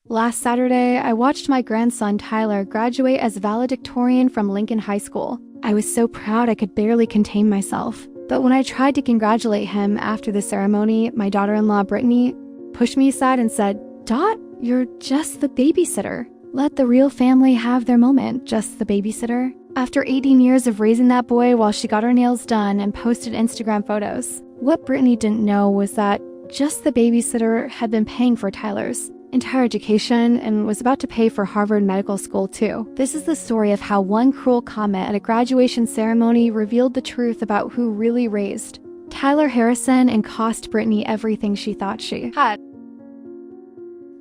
Last Saturday, I watched my grandson Tyler graduate as valedictorian from Lincoln High School. I was so proud I could barely contain myself. But when I tried to congratulate him after the ceremony, my daughter-in-law Brittany pushed me aside and said, "Dot, you're just the babysitter. Let the real family have their moment, just the babysitter." After 18 years of raising that boy while she got her nails done and posted Instagram photos, what Brittany didn't know was that just the babysitter had been paying for Tyler's entire education and was about to pay for Harvard Medical School too. This is the story of how one cruel comment at a graduation ceremony revealed the truth about who really raised Tyler Harrison and cost Brittany everything she thought she had.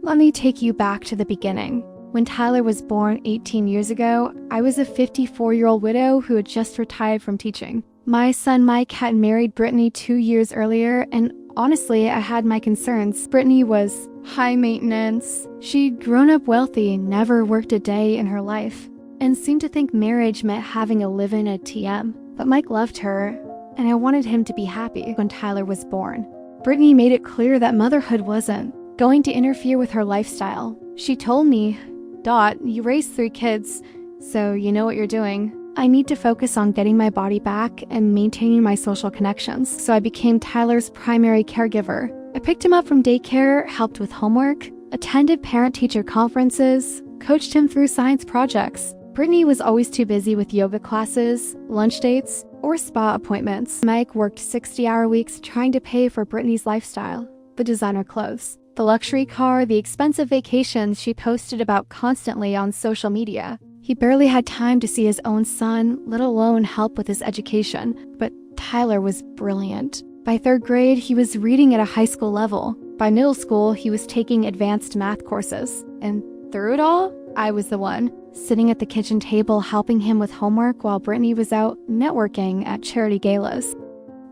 Let me take you back to the beginning. When Tyler was born 18 years ago, I was a 54-year-old widow who had just retired from teaching. My son Mike had married Brittany 2 years earlier, and honestly, I had my concerns. Brittany was high maintenance. She'd grown up wealthy, never worked a day in her life, and seemed to think marriage meant having a live-in at TM. But Mike loved her, and I wanted him to be happy when Tyler was born. Brittany made it clear that motherhood wasn't going to interfere with her lifestyle. She told me, "Dot, you raised 3 kids, so you know what you're doing. I need to focus on getting my body back and maintaining my social connections." So I became Tyler's primary caregiver. I picked him up from daycare, helped with homework, attended parent-teacher conferences, coached him through science projects. Brittany was always too busy with yoga classes, lunch dates, or spa appointments. Mike worked 60-hour weeks trying to pay for Brittany's lifestyle, the designer clothes, the luxury car, the expensive vacations she posted about constantly on social media. He barely had time to see his own son, let alone help with his education. But Tyler was brilliant. By 3rd grade, he was reading at a high school level. By middle school, he was taking advanced math courses. And through it all, I was the one, sitting at the kitchen table helping him with homework while Brittany was out networking at charity galas.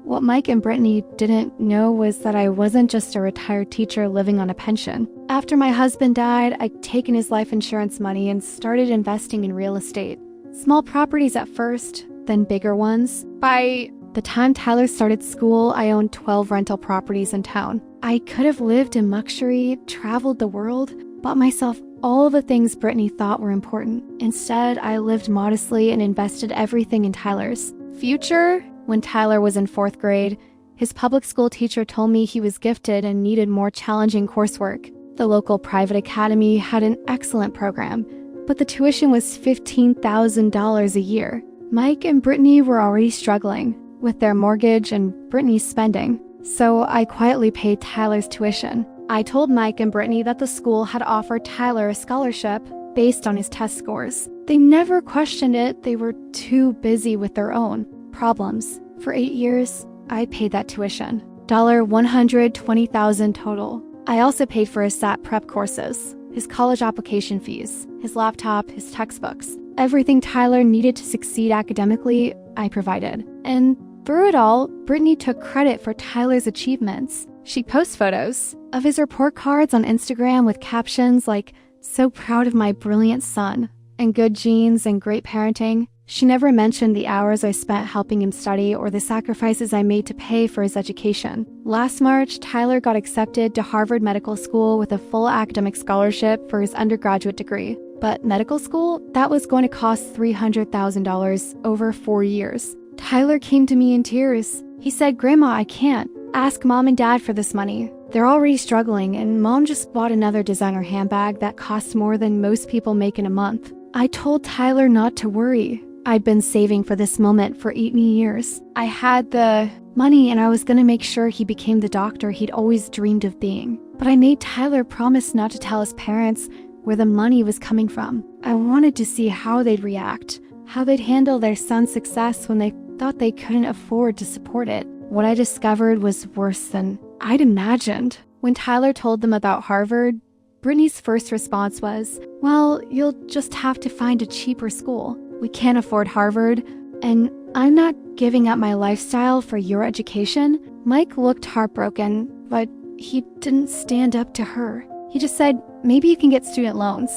What Mike and Brittany didn't know was that I wasn't just a retired teacher living on a pension. After my husband died, I'd taken his life insurance money and started investing in real estate. Small properties at first, then bigger ones. By the time Tyler started school, I owned 12 rental properties in town. I could have lived in luxury, traveled the world, bought myself all the things Brittany thought were important. Instead, I lived modestly and invested everything in Tyler's future. When Tyler was in 4th grade, his public school teacher told me he was gifted and needed more challenging coursework. The local private academy had an excellent program, but the tuition was $15,000 a year. Mike and Brittany were already struggling with their mortgage and Brittany's spending, so I quietly paid Tyler's tuition. I told Mike and Brittany that the school had offered Tyler a scholarship based on his test scores. They never questioned it. They were too busy with their own problems. For 8 years, I paid that tuition. $120,000 total. I also paid for his SAT prep courses, his college application fees, his laptop, his textbooks. Everything Tyler needed to succeed academically, I provided. And through it all, Brittany took credit for Tyler's achievements. She posts photos of his report cards on Instagram with captions like, "So proud of my brilliant son," and "good genes and great parenting." She never mentioned the hours I spent helping him study or the sacrifices I made to pay for his education. Last March, Tyler got accepted to Harvard Medical School with a full academic scholarship for his undergraduate degree. But medical school, that was going to cost $300,000 over 4 years. Tyler came to me in tears. He said, "Grandma, I can't. Ask Mom and Dad for this money. They're already struggling, and Mom just bought another designer handbag that costs more than most people make in a month." I told Tyler not to worry. I'd been saving for this moment for 18 years. I had the money and I was gonna make sure he became the doctor he'd always dreamed of being. But I made Tyler promise not to tell his parents where the money was coming from. I wanted to see how they'd react, how they'd handle their son's success when they thought they couldn't afford to support it. What I discovered was worse than I'd imagined. When Tyler told them about Harvard, Brittany's first response was, "Well, you'll just have to find a cheaper school. We can't afford Harvard, and I'm not giving up my lifestyle for your education." Mike looked heartbroken, but he didn't stand up to her. He just said, "Maybe you can get student loans."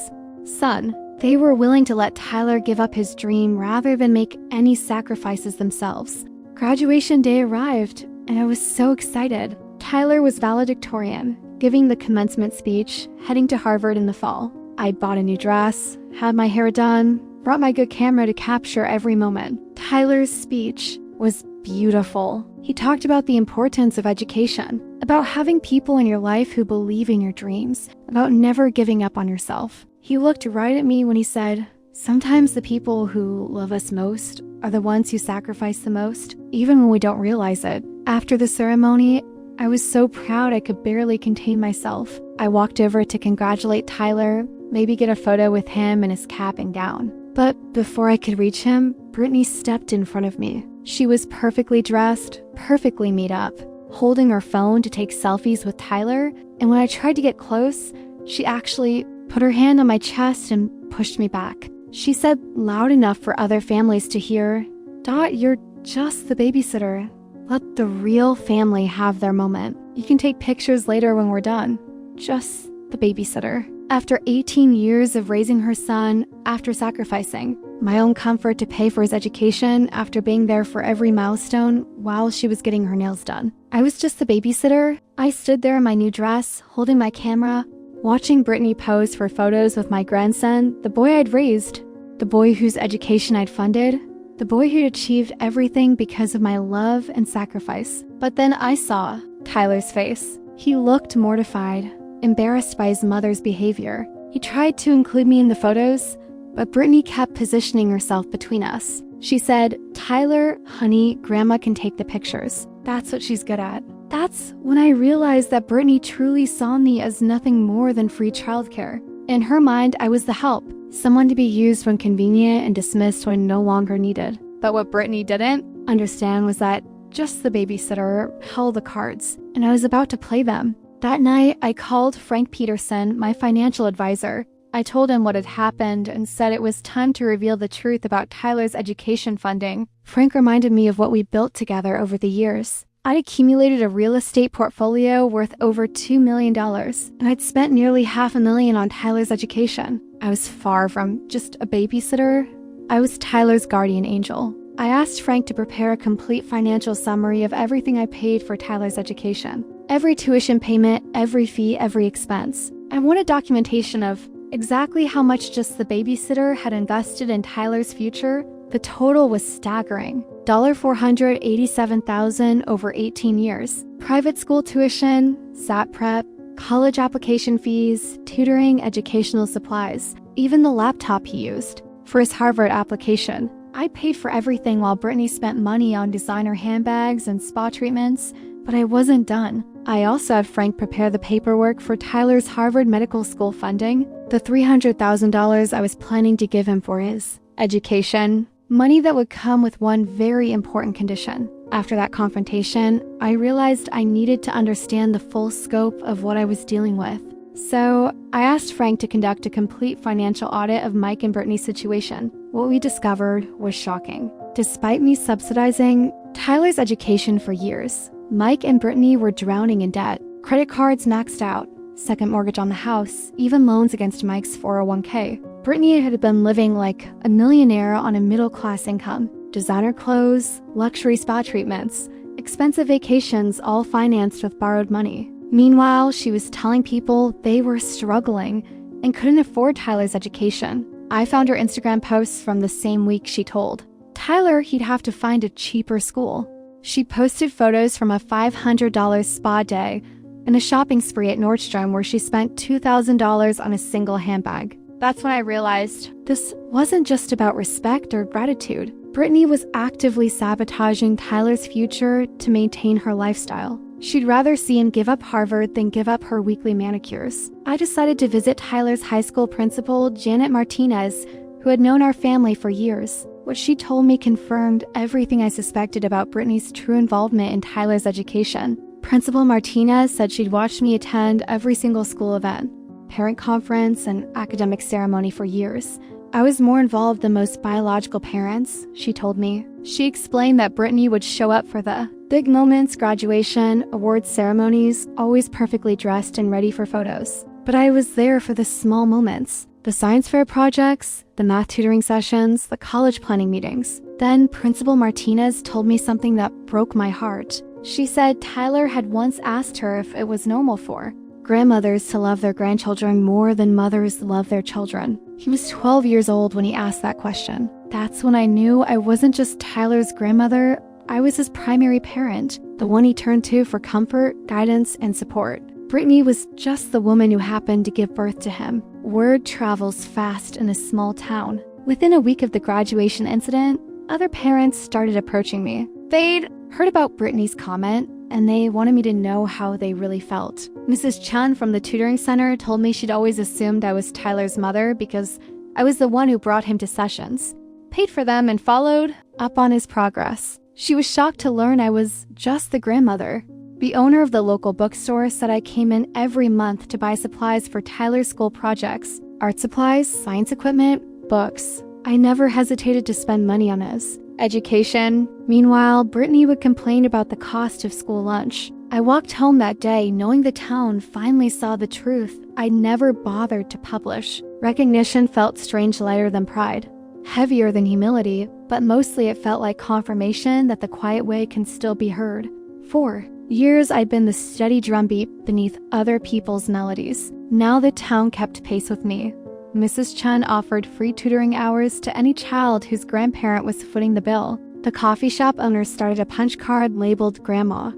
Son, they were willing to let Tyler give up his dream rather than make any sacrifices themselves. Graduation day arrived, and I was so excited. Tyler was valedictorian. giving the commencement speech, heading to Harvard in the fall. I bought a new dress, had my hair done, brought my good camera to capture every moment. Tyler's speech was beautiful. He talked about the importance of education, about having people in your life who believe in your dreams, about never giving up on yourself. He looked right at me when he said, "Sometimes the people who love us most are the ones who sacrifice the most, even when we don't realize it." After the ceremony, I was so proud I could barely contain myself. I walked over to congratulate Tyler, maybe get a photo with him in his cap and gown. But before I could reach him, Brittany stepped in front of me. She was perfectly dressed, perfectly made up, holding her phone to take selfies with Tyler, and when I tried to get close, she actually put her hand on my chest and pushed me back. She said loud enough for other families to hear, "Dot, you're just the babysitter. Let the real family have their moment. You can take pictures later when we're done. Just the babysitter." After 18 years of raising her son, after sacrificing my own comfort to pay for his education, after being there for every milestone while she was getting her nails done, I was just the babysitter. I stood there in my new dress, holding my camera, watching Brittany pose for photos with my grandson, the boy I'd raised, the boy whose education I'd funded, the boy who'd achieved everything because of my love and sacrifice. But then I saw Tyler's face. He looked mortified, embarrassed by his mother's behavior. He tried to include me in the photos, but Brittany kept positioning herself between us. She said, "Tyler, honey, Grandma can take the pictures. That's what she's good at." That's when I realized that Brittany truly saw me as nothing more than free childcare. In her mind, I was the help, someone to be used when convenient and dismissed when no longer needed. But what Brittany didn't understand was that just the babysitter held the cards, and I was about to play them. That night, I called Frank Peterson, my financial advisor. I told him what had happened and said it was time to reveal the truth about Tyler's education funding. Frank reminded me of what we built together over the years. I'd accumulated a real estate portfolio worth over $2 million, and I'd spent nearly $500,000 on Tyler's education. I was far from just a babysitter. I was Tyler's guardian angel. I asked Frank to prepare a complete financial summary of everything I paid for Tyler's education. Every tuition payment, every fee, every expense. I wanted documentation of exactly how much just the babysitter had invested in Tyler's future. The total was staggering. $487,000 over 18 years. Private school tuition, SAT prep, college application fees, tutoring, educational supplies, even the laptop he used for his Harvard application. I paid for everything while Brittany spent money on designer handbags and spa treatments, but I wasn't done. I also had Frank prepare the paperwork for Tyler's Harvard Medical School funding, the $300,000 I was planning to give him for his education, money that would come with one very important condition. After that confrontation, I realized I needed to understand the full scope of what I was dealing with. So I asked Frank to conduct a complete financial audit of Mike and Brittany's situation. What we discovered was shocking. Despite me subsidizing Tyler's education for years, Mike and Brittany were drowning in debt. Credit cards maxed out, second mortgage on the house, even loans against Mike's 401k. Brittany had been living like a millionaire on a middle-class income. Designer clothes, luxury spa treatments, expensive vacations, all financed with borrowed money. Meanwhile, she was telling people they were struggling and couldn't afford Tyler's education. I found her Instagram posts from the same week she told Tyler he'd have to find a cheaper school. She posted photos from a $500 spa day and a shopping spree at Nordstrom where she spent $2,000 on a single handbag. That's when I realized this wasn't just about respect or gratitude. Brittany was actively sabotaging Tyler's future to maintain her lifestyle. She'd rather see him give up Harvard than give up her weekly manicures. I decided to visit Tyler's high school principal, Janet Martinez, who had known our family for years. What she told me confirmed everything I suspected about Brittany's true involvement in Tyler's education. Principal Martinez said she'd watched me attend every single school event, parent conference, and academic ceremony for years. I was more involved than most biological parents, she told me. She explained that Brittany would show up for the big moments, graduation, awards ceremonies, always perfectly dressed and ready for photos. But I was there for the small moments, the science fair projects, the math tutoring sessions, the college planning meetings. Then Principal Martinez told me something that broke my heart. She said Tyler had once asked her if it was normal for grandmothers to love their grandchildren more than mothers love their children. He was 12 years old when he asked that question. That's when I knew I wasn't just Tyler's grandmother, I was his primary parent, the one he turned to for comfort, guidance, and support. Brittany was just the woman who happened to give birth to him. Word travels fast in a small town. Within a week of the graduation incident, other parents started approaching me. They'd heard about Brittany's comment, and they wanted me to know how they really felt. Mrs. Chun from the tutoring center told me she'd always assumed I was Tyler's mother because I was the one who brought him to sessions, paid for them, and followed up on his progress. She was shocked to learn I was just the grandmother. The owner of the local bookstore said I came in every month to buy supplies for Tyler's school projects, art supplies, science equipment, books. I never hesitated to spend money on his education. Meanwhile, Brittany would complain about the cost of school lunch. I walked home that day knowing the town finally saw the truth I never bothered to publish. Recognition felt strange lighter than pride, heavier than humility, but mostly it felt like confirmation that the quiet way can still be heard. For years, I'd been the steady drumbeat beneath other people's melodies. Now the town kept pace with me. Mrs. Chun offered free tutoring hours to any child whose grandparent was footing the bill. The coffee shop owner started a punch card labeled Grandma.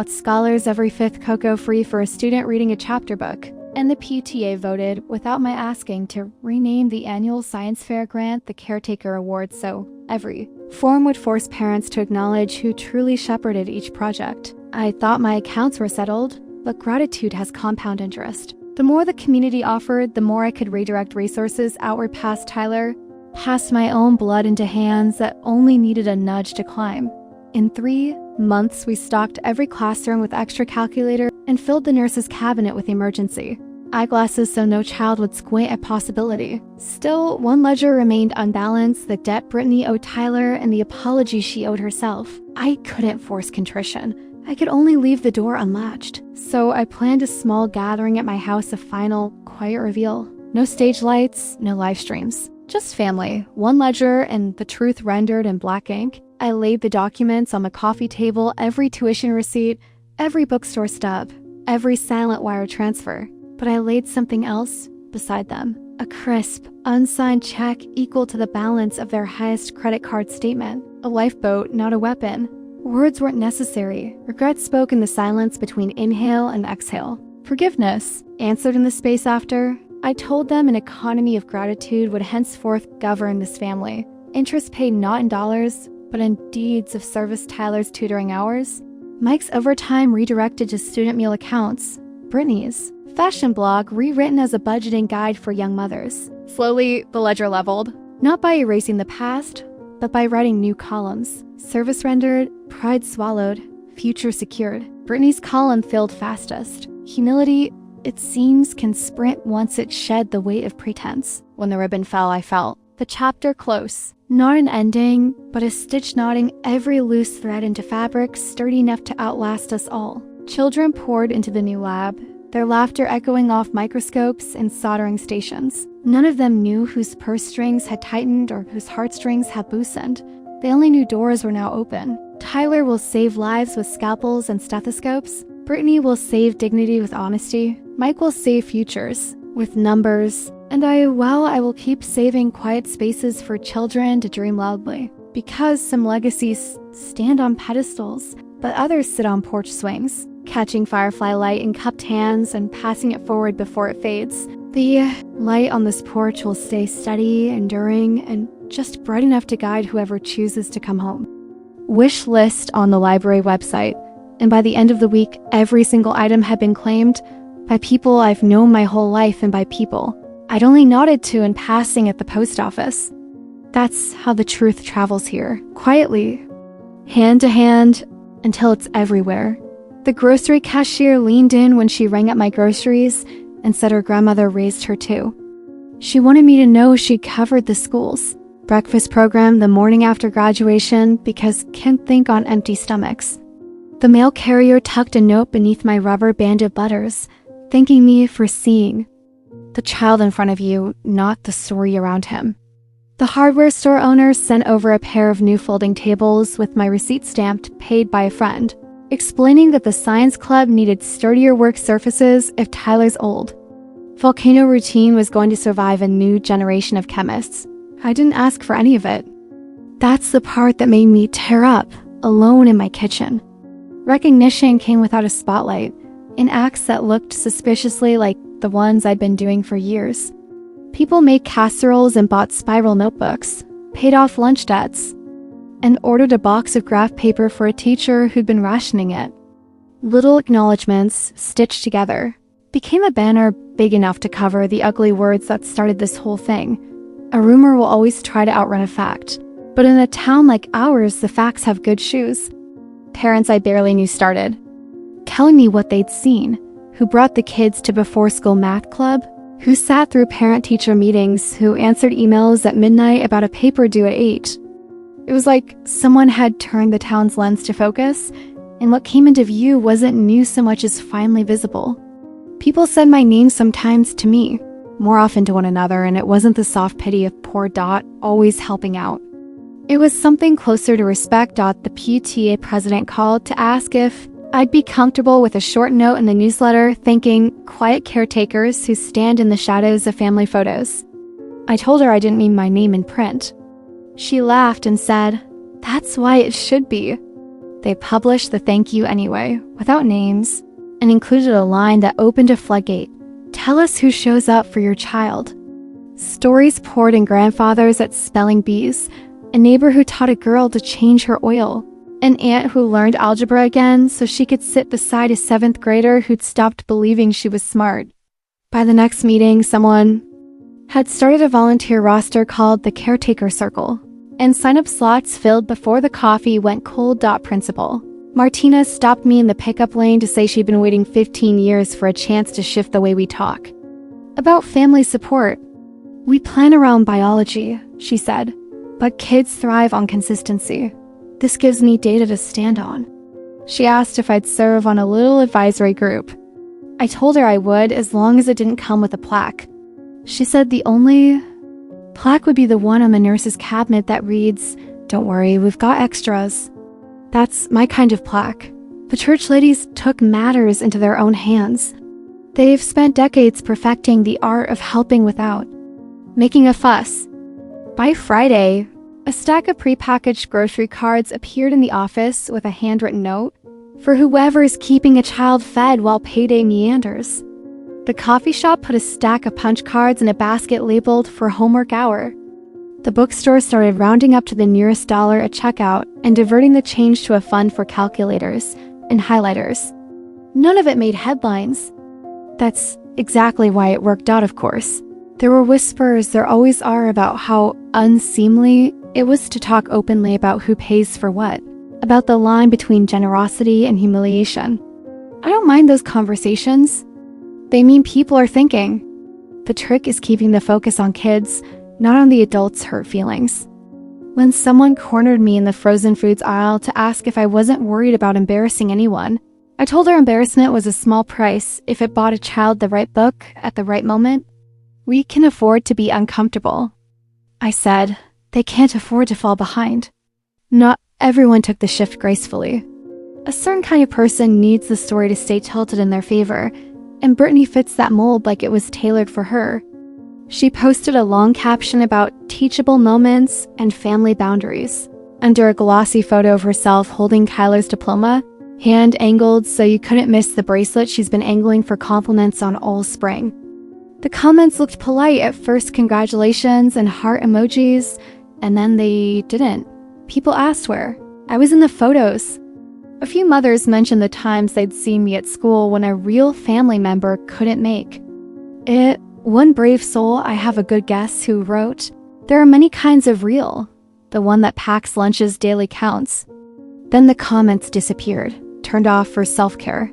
Scholars every fifth cocoa free for a student reading a chapter book. And the PTA voted, without my asking, to rename the annual science fair grant the Caretaker Award, so every form would force parents to acknowledge who truly shepherded each project. I thought my accounts were settled, but gratitude has compound interest. The more the community offered, the more I could redirect resources outward past Tyler, past my own blood into hands that only needed a nudge to climb. In 3 months, we stocked every classroom with extra calculator and filled the nurse's cabinet with emergency eyeglasses so no child would squint at possibility. Still, one ledger remained unbalanced, the debt Brittany owed Tyler and the apology she owed herself. I couldn't force contrition. I could only leave the door unlatched. So I planned a small gathering at my house, a final, quiet reveal. No stage lights, no live streams. Just family, one ledger, and the truth rendered in black ink. I laid the documents on the coffee table, every tuition receipt, every bookstore stub, every silent wire transfer. But I laid something else beside them. A crisp, unsigned check equal to the balance of their highest credit card statement. A lifeboat, not a weapon. Words weren't necessary. Regret spoke in the silence between inhale and exhale. Forgiveness answered in the space after. I told them an economy of gratitude would henceforth govern this family. Interest paid not in dollars, but in deeds of service Tyler's tutoring hours. Mike's overtime redirected to student meal accounts. Brittany's fashion blog rewritten as a budgeting guide for young mothers. Slowly, the ledger leveled. Not by erasing the past, but by writing new columns. Service rendered, pride swallowed, future secured. Brittany's column filled fastest. Humility, it seems, can sprint once it shed the weight of pretense. When the ribbon fell, I felt the chapter close. Not an ending, but a stitch knotting every loose thread into fabric sturdy enough to outlast us all. Children poured into the new lab, their laughter echoing off microscopes and soldering stations. None of them knew whose purse strings had tightened or whose heartstrings had loosened. They only knew doors were now open. Tyler will save lives with scalpels and stethoscopes. Brittany will save dignity with honesty. Mike will save futures with numbers. And I will keep saving quiet spaces for children to dream loudly. Because some legacies stand on pedestals, but others sit on porch swings, catching firefly light in cupped hands and passing it forward before it fades. The light on this porch will stay steady, enduring, and just bright enough to guide whoever chooses to come home. Wish list on the library website, and by the end of the week, every single item had been claimed by people I've known my whole life and by people I'd only nodded to in passing at the post office. That's how the truth travels here, quietly, hand to hand, until it's everywhere. The grocery cashier leaned in when she rang up my groceries and said her grandmother raised her too. She wanted me to know she'd covered the school's breakfast program the morning after graduation because can't think on empty stomachs. The mail carrier tucked a note beneath my rubber-banded letters, thanking me for seeing the child in front of you, not the story around him. The hardware store owner sent over a pair of new folding tables with my receipt stamped, paid by a friend. explaining that the science club needed sturdier work surfaces if Tyler's old. Volcano routine was going to survive a new generation of chemists. I didn't ask for any of it. That's the part that made me tear up, alone in my kitchen. Recognition came without a spotlight, in acts that looked suspiciously like the ones I'd been doing for years. People made casseroles and bought spiral notebooks, paid off lunch debts, and ordered a box of graph paper for a teacher who'd been rationing it. Little acknowledgments, stitched together, became a banner big enough to cover the ugly words that started this whole thing. A rumor will always try to outrun a fact, but in a town like ours, the facts have good shoes. Parents I barely knew started telling me what they'd seen, who brought the kids to before-school math club, who sat through parent-teacher meetings, who answered emails at midnight about a paper due at 8. It was like someone had turned the town's lens to focus, and what came into view wasn't new so much as finally visible. People said my name sometimes to me, more often to one another, and it wasn't the soft pity of poor Dot always helping out. It was something closer to respect. The PTA president called to ask if I'd be comfortable with a short note in the newsletter thanking quiet caretakers who stand in the shadows of family photos. I told her I didn't mean my name in print. She laughed and said, "That's why it should be." They published the thank you anyway, without names, and included a line that opened a floodgate. Tell us who shows up for your child. Stories poured in grandfathers at spelling bees, a neighbor who taught a girl to change her oil, an aunt who learned algebra again so she could sit beside a 7th grader who'd stopped believing she was smart. By the next meeting, someone had started a volunteer roster called the Caretaker Circle, and sign-up slots filled before the coffee went cold. Principal Martina stopped me in the pickup lane to say she'd been waiting 15 years for a chance to shift the way we talk. About family support. We plan around biology, she said, but kids thrive on consistency. This gives me data to stand on. She asked if I'd serve on a little advisory group. I told her I would as long as it didn't come with a plaque. She said the only plaque would be the one on the nurse's cabinet that reads, "Don't worry, we've got extras." That's my kind of plaque. The church ladies took matters into their own hands. They've spent decades perfecting the art of helping without making a fuss. By Friday, a stack of prepackaged grocery cards appeared in the office with a handwritten note for whoever's keeping a child fed while payday meanders. The coffee shop put a stack of punch cards in a basket labeled for homework hour. The bookstore started rounding up to the nearest dollar at checkout and diverting the change to a fund for calculators and highlighters. None of it made headlines. That's exactly why it worked out, of course. There were whispers there always are about how unseemly it was to talk openly about who pays for what, about the line between generosity and humiliation. I don't mind those conversations. They mean people are thinking. The trick is keeping the focus on kids, not on the adults' hurt feelings. When someone cornered me in the frozen foods aisle to ask if I wasn't worried about embarrassing anyone, I told her embarrassment was a small price if it bought a child the right book at the right moment. We can afford to be uncomfortable. I said, they can't afford to fall behind. Not everyone took the shift gracefully. A certain kind of person needs the story to stay tilted in their favor, and Brittany fits that mold like it was tailored for her. She posted a long caption about teachable moments and family boundaries under a glossy photo of herself holding Kyler's diploma, hand angled so you couldn't miss the bracelet she's been angling for compliments on all spring. The comments looked polite at first, congratulations and heart emojis, and then they didn't. People asked where. I was in the photos. A few mothers mentioned the times they'd seen me at school when a real family member couldn't make it. One brave soul, I have a good guess, who wrote, "There are many kinds of real. The one that packs lunches daily counts." Then the comments disappeared, turned off for self-care.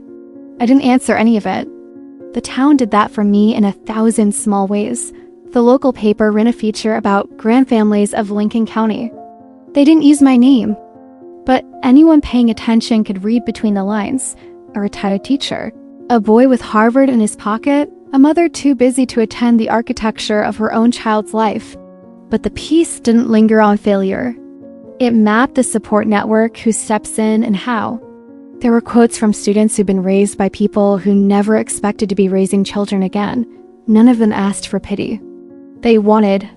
I didn't answer any of it. The town did that for me in 1,000 small ways. The local paper ran a feature about grandfamilies of Lincoln County. They didn't use my name, but anyone paying attention could read between the lines. A retired teacher, a boy with Harvard in his pocket, a mother too busy to attend the architecture of her own child's life. But the piece didn't linger on failure. It mapped the support network, who steps in and how. There were quotes from students who'd been raised by people who never expected to be raising children again. None of them asked for pity. They wanted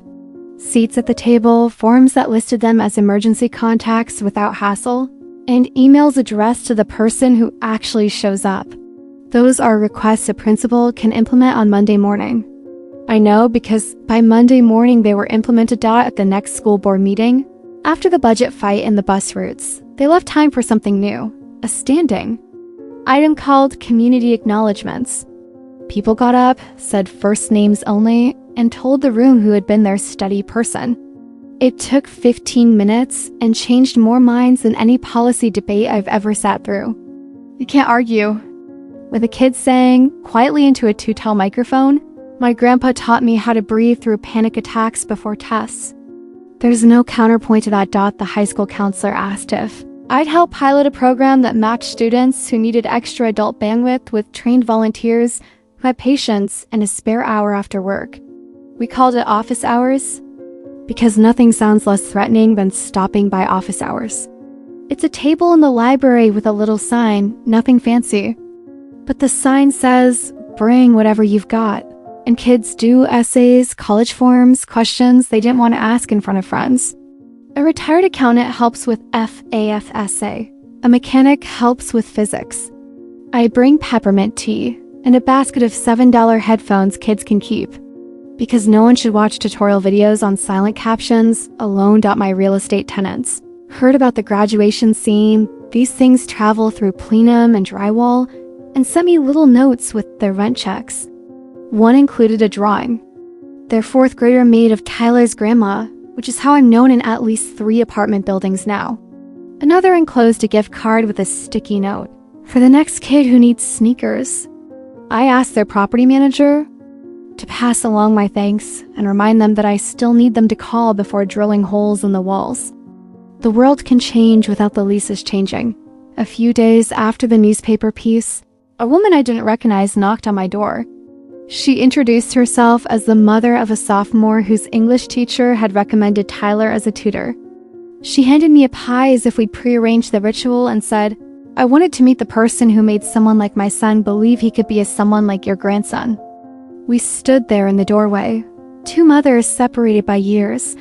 seats at the table, forms that listed them as emergency contacts without hassle, and emails addressed to the person who actually shows up. Those are requests a principal can implement on Monday morning. I know because by Monday morning they were implemented at the next school board meeting. After the budget fight and the bus routes, they left time for something new, a standing item called community acknowledgements. People got up, said first names only, and told the room who had been their study person. It took 15 minutes and changed more minds than any policy debate I've ever sat through. You can't argue. With a kid saying, quietly into a two-tell microphone, my grandpa taught me how to breathe through panic attacks before tests. There's no counterpoint to that. The high school counselor asked if I'd help pilot a program that matched students who needed extra adult bandwidth with trained volunteers who had patience and a spare hour after work. We called it office hours because nothing sounds less threatening than stopping by office hours. It's a table in the library with a little sign, nothing fancy. But the sign says, bring whatever you've got. And kids do essays, college forms, questions they didn't want to ask in front of friends. A retired accountant helps with FAFSA. A mechanic helps with physics. I bring peppermint tea and a basket of $7 headphones kids can keep. Because no one should watch tutorial videos on silent captions, alone. My real estate tenants heard about the graduation scene. These things travel through plenum and drywall and sent me little notes with their rent checks. One included a drawing their fourth grader made of Tyler's grandma, which is how I'm known in at least 3 apartment buildings now. Another enclosed a gift card with a sticky note for the next kid who needs sneakers. I asked their property manager to pass along my thanks and remind them that I still need them to call before drilling holes in the walls. The world can change without the leases changing. A few days after the newspaper piece, a woman I didn't recognize knocked on my door. She introduced herself as the mother of a sophomore whose English teacher had recommended Tyler as a tutor. She handed me a pie as if we'd prearranged the ritual and said, I wanted to meet the person who made someone like my son believe he could be a someone like your grandson. We stood there in the doorway, 2 mothers separated by years,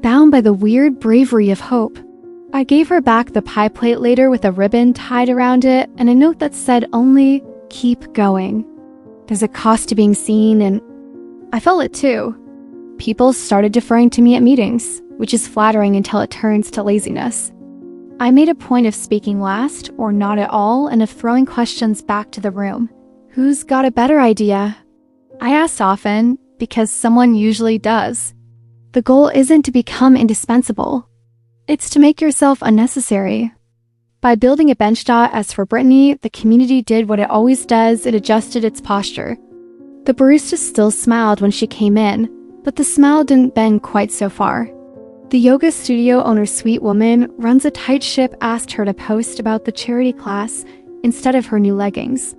bound by the weird bravery of hope. I gave her back the pie plate later with a ribbon tied around it and a note that said only, keep going. There's a cost to being seen, and I felt it too. People started deferring to me at meetings, which is flattering until it turns to laziness. I made a point of speaking last, or not at all, and of throwing questions back to the room. Who's got a better idea? I asked often, because someone usually does. The goal isn't to become indispensable. It's to make yourself unnecessary. By building a bench as for Brittany, the community did what it always does, it adjusted its posture. The barista still smiled when she came in, but the smile didn't bend quite so far. The yoga studio owner's sweet woman runs a tight ship asked her to post about the charity class instead of her new leggings.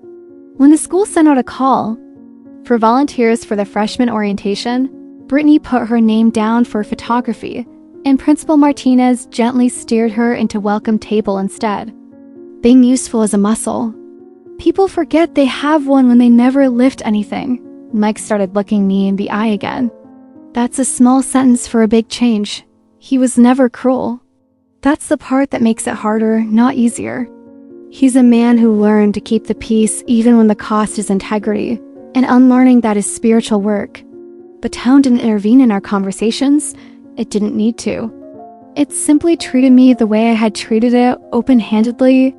When the school sent out a call for volunteers for the freshman orientation, Brittany put her name down for photography, and Principal Martinez gently steered her into welcome table instead. Being useful is a muscle. People forget they have one when they never lift anything. Mike started looking me in the eye again. That's a small sentence for a big change. He was never cruel. That's the part that makes it harder, not easier. He's a man who learned to keep the peace even when the cost is integrity, and unlearning that is spiritual work. The town didn't intervene in our conversations. It didn't need to. It simply treated me the way I had treated it, open-handedly,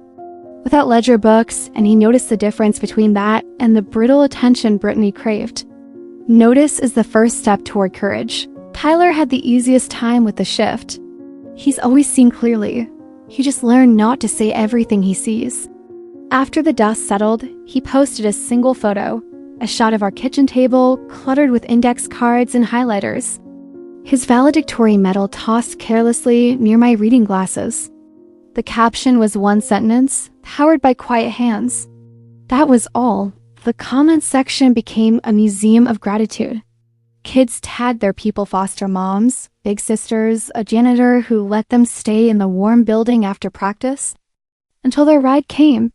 without ledger books, and he noticed the difference between that and the brittle attention Brittany craved. Notice is the first step toward courage. Tyler had the easiest time with the shift. He's always seen clearly. He just learned not to say everything he sees. After the dust settled, he posted a single photo, a shot of our kitchen table cluttered with index cards and highlighters. His valedictorian medal tossed carelessly near my reading glasses. The caption was one sentence, powered by quiet hands. That was all. The comments section became a museum of gratitude. Kids tagged their people foster moms, big sisters, a janitor who let them stay in the warm building after practice. until their ride came.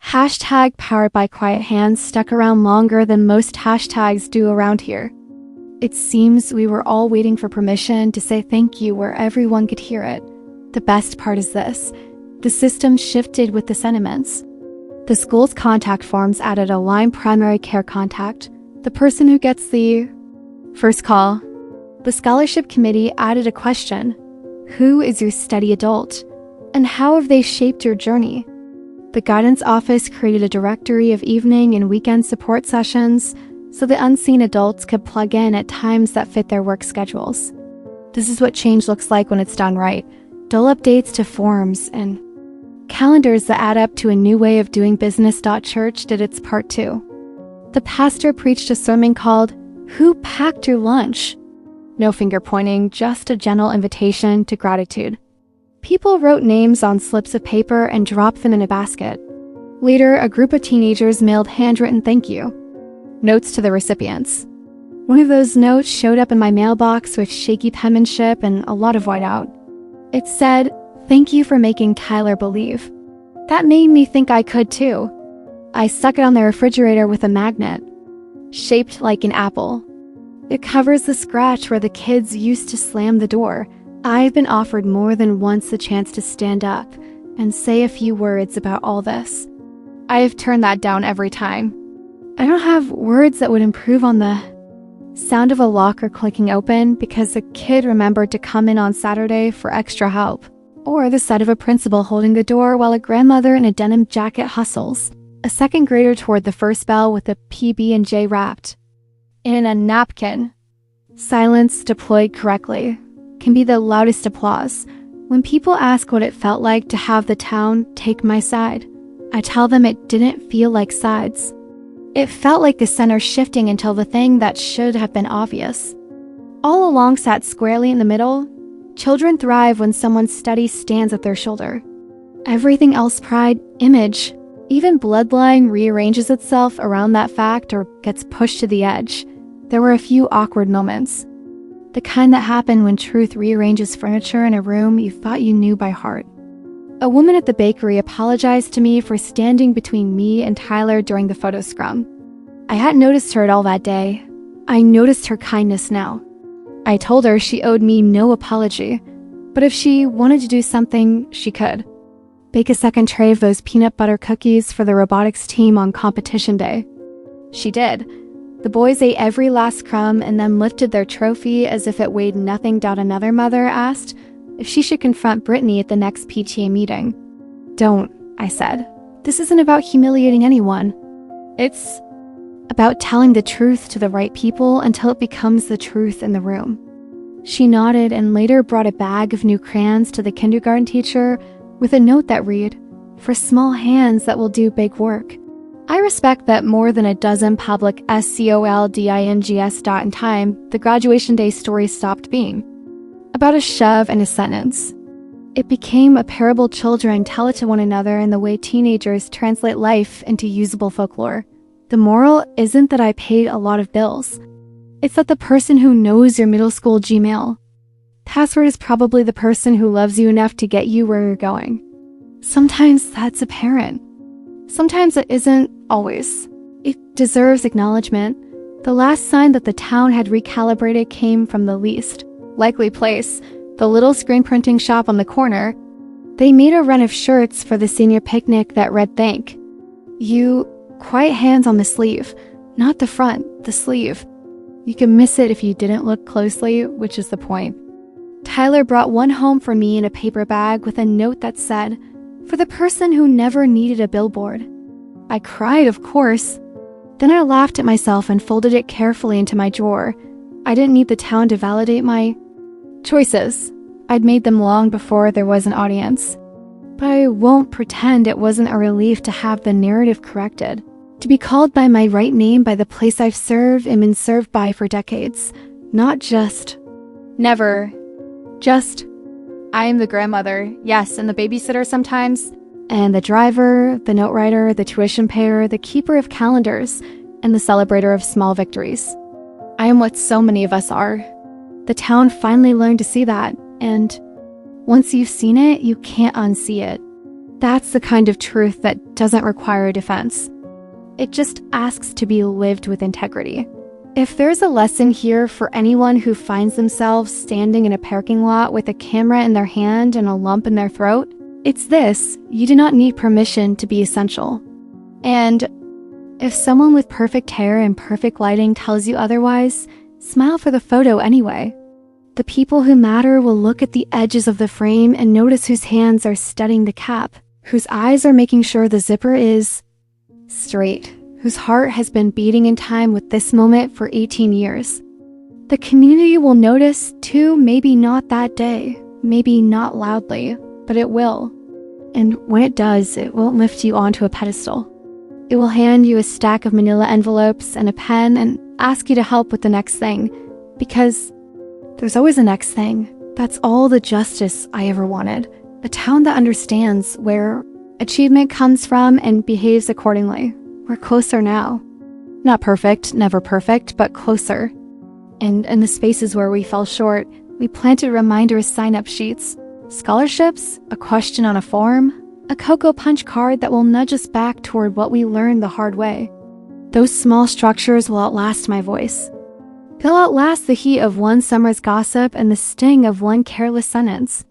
Hashtag powered by quiet hands stuck around longer than most hashtags do around here. It seems we were all waiting for permission to say thank you where everyone could hear it. The best part is this: the system shifted with the sentiments. The school's contact forms added a line primary care contact, the person who gets the first call. The scholarship committee added a question: who is your steady adult? And how have they shaped your journey? The guidance office created a directory of evening and weekend support sessions so the unseen adults could plug in at times that fit their work schedules. This is what change looks like when it's done right. Dull updates to forms and calendars that add up to a new way of doing business. Church did its part too. The pastor preached a sermon called, "Who Packed Your Lunch?" No finger pointing, just a gentle invitation to gratitude. People wrote names on slips of paper and dropped them in a basket. Later, a group of teenagers mailed handwritten thank you notes to the recipients. One of those notes showed up in my mailbox with shaky penmanship and a lot of whiteout. It said, "Thank you for making Tyler believe." That made me think I could too. I stuck it on the refrigerator with a magnet, shaped like an apple. It covers the scratch where the kids used to slam the door. I've been offered more than once the chance to stand up and say a few words about all this. I have turned that down every time. I don't have words that would improve on the sound of a locker clicking open because a kid remembered to come in on Saturday for extra help, or the sight of a principal holding the door while a grandmother in a denim jacket hustles. A second grader toward the first bell with a PB&J wrapped in a napkin. Silence deployed correctly can be the loudest applause. When people ask what it felt like to have the town take my side, I tell them it didn't feel like sides. It felt like the center shifting until the thing that should have been obvious all along sat squarely in the middle. Children thrive when someone steady stands at their shoulder. Everything else pride, image, even bloodline rearranges itself around that fact or gets pushed to the edge. There were a few awkward moments. The kind that happen when truth rearranges furniture in a room you thought you knew by heart. A woman at the bakery apologized to me for standing between me and Tyler during the photo scrum. I hadn't noticed her at all that day. I noticed her kindness now. I told her she owed me no apology, but if she wanted to do something, she could. Bake a second tray of those peanut butter cookies for the robotics team on competition day. She did. The boys ate every last crumb and then lifted their trophy as if it weighed nothing. Another mother asked if she should confront Brittany at the next PTA meeting. "Don't," I said. "This isn't about humiliating anyone. It's about telling the truth to the right people until it becomes the truth in the room." She nodded and later brought a bag of new crayons to the kindergarten teacher with a note that read, "For small hands that will do big work." I respect that more than a dozen public SCOLDINGS. In time, the graduation day story stopped being about a shove and a sentence. It became a parable children tell it to one another in the way teenagers translate life into usable folklore. The moral isn't that I paid a lot of bills. It's that the person who knows your middle school Gmail password is probably the person who loves you enough to get you where you're going. Sometimes that's a parent. Sometimes it isn't always. It deserves acknowledgement. The last sign that the town had recalibrated came from the least likely place, the little screen printing shop on the corner. They made a run of shirts for the senior picnic that read "Thank you." Quiet hands on the sleeve, not the front, the sleeve. You could miss it if you didn't look closely, which is the point. Tyler brought one home for me in a paper bag with a note that said, "For the person who never needed a billboard." I cried, of course. Then I laughed at myself and folded it carefully into my drawer. I didn't need the town to validate my choices. I'd made them long before there was an audience. But I won't pretend it wasn't a relief to have the narrative corrected. To be called by my right name by the place I've served and been served by for decades. Not just, never, just, I am the grandmother, yes, and the babysitter sometimes, and the driver, the note writer, the tuition payer, the keeper of calendars, and the celebrator of small victories. I am what so many of us are. The town finally learned to see that, and once you've seen it, you can't unsee it. That's the kind of truth that doesn't require a defense. It just asks to be lived with integrity. If there's a lesson here for anyone who finds themselves standing in a parking lot with a camera in their hand and a lump in their throat, it's this: you do not need permission to be essential. And if someone with perfect hair and perfect lighting tells you otherwise, smile for the photo anyway. The people who matter will look at the edges of the frame and notice whose hands are studying the cap, whose eyes are making sure the zipper is straight, whose heart has been beating in time with this moment for 18 years. The community will notice too, maybe not that day, maybe not loudly, but it will. And when it does, it won't lift you onto a pedestal. It will hand you a stack of manila envelopes and a pen and ask you to help with the next thing, because there's always a next thing. That's all the justice I ever wanted. A town that understands where achievement comes from and behaves accordingly. We're closer now. Not perfect, never perfect, but closer. And in the spaces where we fell short, we planted reminder sign-up sheets, scholarships, a question on a form, a Cocoa Punch card that will nudge us back toward what we learned the hard way. Those small structures will outlast my voice. They'll outlast the heat of one summer's gossip and the sting of one careless sentence.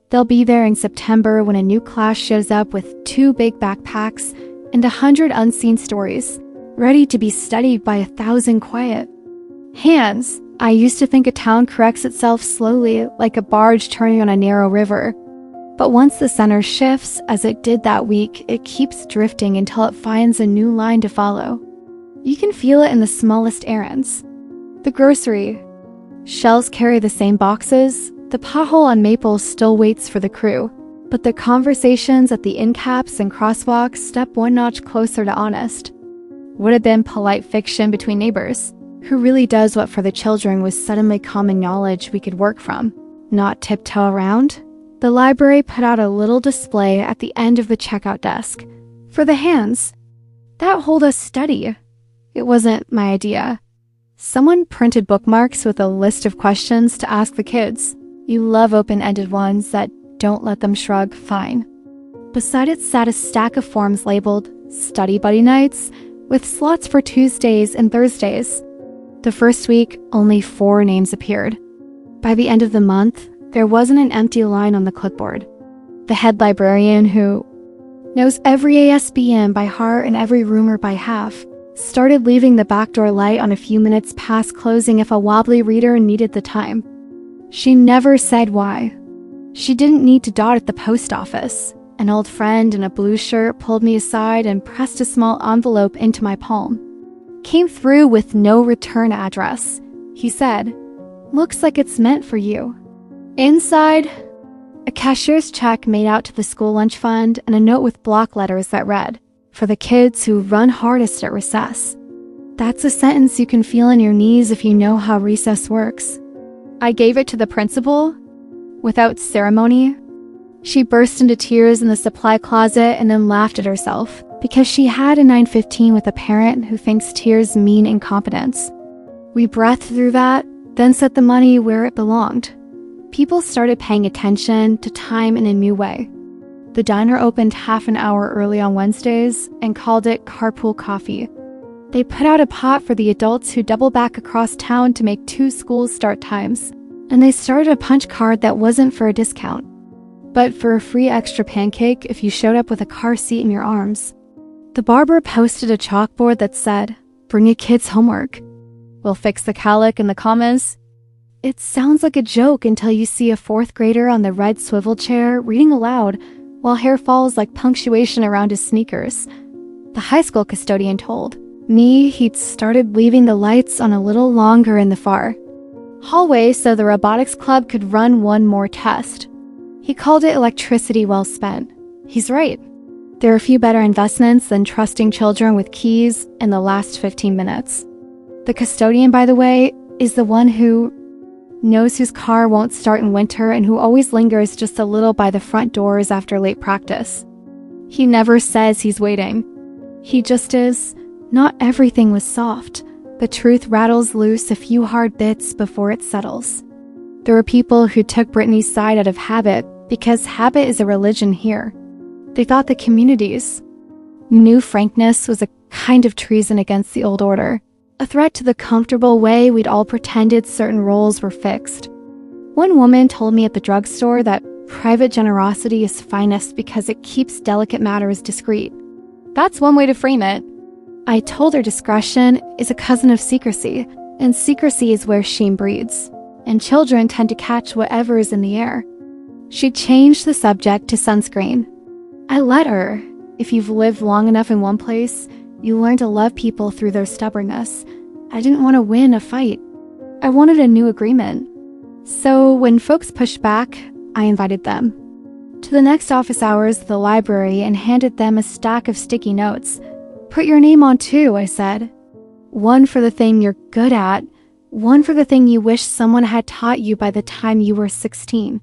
They'll be there in September when a new class shows up with 2 big backpacks and 100 unseen stories, ready to be studied by 1,000 quiet hands. I used to think a town corrects itself slowly, like a barge turning on a narrow river. But once the center shifts, as it did that week, it keeps drifting until it finds a new line to follow. You can feel it in the smallest errands. The grocery. Shells carry the same boxes. The pothole on Maple still waits for the crew. But the conversations at the end caps and crosswalks step one notch closer to honest. Would have been polite fiction between neighbors. Who really does what for the children was suddenly common knowledge we could work from, not tiptoe around? The library put out a little display at the end of the checkout desk. For the hands. That hold us steady. It wasn't my idea. Someone printed bookmarks with a list of questions to ask the kids. You love open-ended ones that don't let them shrug, fine. Beside it sat a stack of forms labeled Study Buddy Nights with slots for Tuesdays and Thursdays. The first week, only 4 names appeared. By the end of the month, there wasn't an empty line on the clipboard. The head librarian, who knows every ASBM by heart and every rumor by half, started leaving the backdoor light on a few minutes past closing if a wobbly reader needed the time. She never said why. She didn't need to dot at the post office. An old friend in a blue shirt pulled me aside and pressed a small envelope into my palm. Came through with no return address. He said, "Looks like it's meant for you." Inside, a cashier's check made out to the school lunch fund and a note with block letters that read, "For the kids who run hardest at recess." That's a sentence you can feel in your knees if you know how recess works. I gave it to the principal without ceremony. She burst into tears in the supply closet and then laughed at herself because she had a 9:15 with a parent who thinks tears mean incompetence. We breathed through that, then set the money where it belonged. People started paying attention to time in a new way. The diner opened half an hour early on Wednesdays and called it carpool coffee. They put out a pot for the adults who double back across town to make 2 school start times. And they started a punch card that wasn't for a discount, but for a free extra pancake if you showed up with a car seat in your arms. The barber posted a chalkboard that said, "Bring your kids' homework. We'll fix the calic and the commas." It sounds like a joke until you see a 4th grader on the red swivel chair reading aloud while hair falls like punctuation around his sneakers. The high school custodian told me he'd started leaving the lights on a little longer in the far hallway so the robotics club could run one more test. He called it electricity well spent. He's right. There are few better investments than trusting children with keys in the last 15 minutes. The custodian, by the way, is the one who knows whose car won't start in winter and who always lingers just a little by the front doors after late practice. He never says he's waiting. He just is. Not everything was soft. The truth rattles loose a few hard bits before it settles. There were people who took Brittany's side out of habit because habit is a religion here. They thought the community's new frankness was a kind of treason against the old order, a threat to the comfortable way we'd all pretended certain roles were fixed. One woman told me at the drugstore that private generosity is finest because it keeps delicate matters discreet. That's one way to frame it. I told her discretion is a cousin of secrecy, and secrecy is where shame breeds, and children tend to catch whatever is in the air. She changed the subject to sunscreen. I let her. If you've lived long enough in one place, you learn to love people through their stubbornness. I didn't want to win a fight. I wanted a new agreement. So when folks pushed back, I invited them to the next office hours at the library and handed them a stack of sticky notes. Put your name on too, I said. One for the thing you're good at, one for the thing you wish someone had taught you by the time you were 16.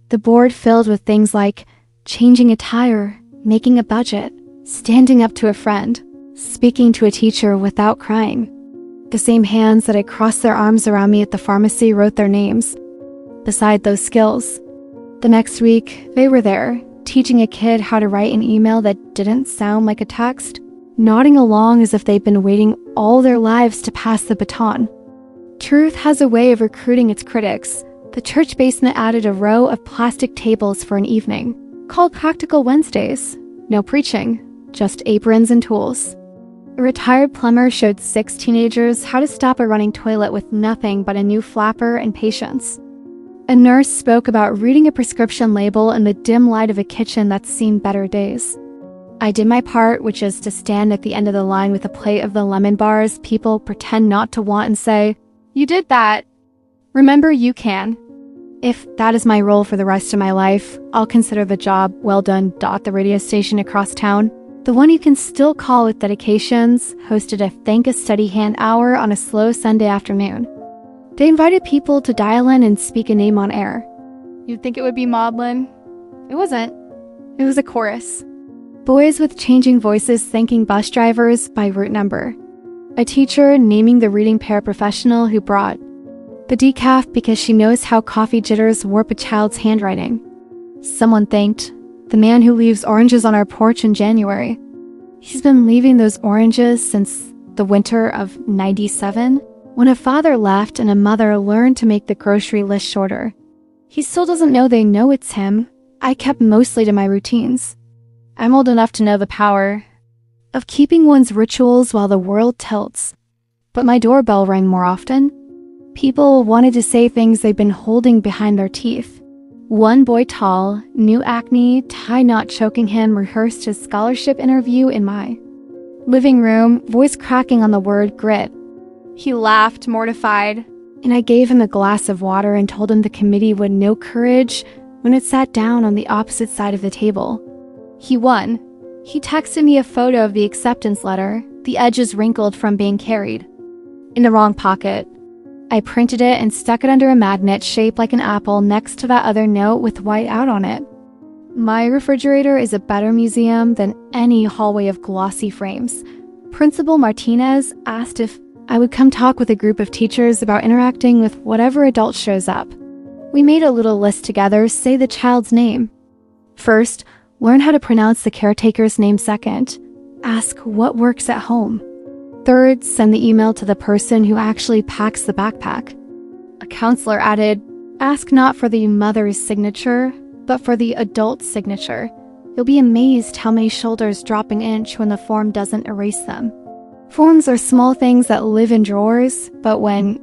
The board filled with things like changing a tire, making a budget, standing up to a friend, speaking to a teacher without crying. The same hands that had crossed their arms around me at the pharmacy wrote their names. Beside those skills, the next week, they were there, teaching a kid how to write an email that didn't sound like a text, nodding along as if they'd been waiting all their lives to pass the baton. Truth has a way of recruiting its critics. The church basement added a row of plastic tables for an evening, called Practical Wednesdays. No preaching, just aprons and tools. A retired plumber showed 6 teenagers how to stop a running toilet with nothing but a new flapper and patience. A nurse spoke about reading a prescription label in the dim light of a kitchen that's seen better days. I did my part, which is to stand at the end of the line with a plate of the lemon bars people pretend not to want and say, "You did that. Remember, you can." If that is my role for the rest of my life, I'll consider the job well done. The radio station across town, the one you can still call with dedications, hosted a thank a steady hand hour on a slow Sunday afternoon. They invited people to dial in and speak a name on air. You'd think it would be maudlin. It wasn't. It was a chorus. Boys with changing voices thanking bus drivers by route number. A teacher naming the reading paraprofessional who brought the decaf because she knows how coffee jitters warp a child's handwriting. Someone thanked the man who leaves oranges on our porch in January. He's been leaving those oranges since the winter of '97. When a father left and a mother learned to make the grocery list shorter. He still doesn't know they know it's him. I kept mostly to my routines. I'm old enough to know the power of keeping one's rituals while the world tilts. But my doorbell rang more often. People wanted to say things they'd been holding behind their teeth. One boy tall, new acne, tie knot choking him, rehearsed his scholarship interview in my living room, voice cracking on the word grit. He laughed, mortified, and I gave him a glass of water and told him the committee would know courage when it sat down on the opposite side of the table. He won. He texted me a photo of the acceptance letter, the edges wrinkled from being carried in the wrong pocket. I printed it and stuck it under a magnet shaped like an apple next to that other note with white out on it. My refrigerator is a better museum than any hallway of glossy frames. Principal Martinez asked if I would come talk with a group of teachers about interacting with whatever adult shows up. We made a little list together, say the child's name. First, learn how to pronounce the caretaker's name second. Ask what works at home. Third, send the email to the person who actually packs the backpack. A counselor added, ask not for the mother's signature, but for the adult's signature. You'll be amazed how many shoulders drop an inch when the form doesn't erase them. Forms are small things that live in drawers, but when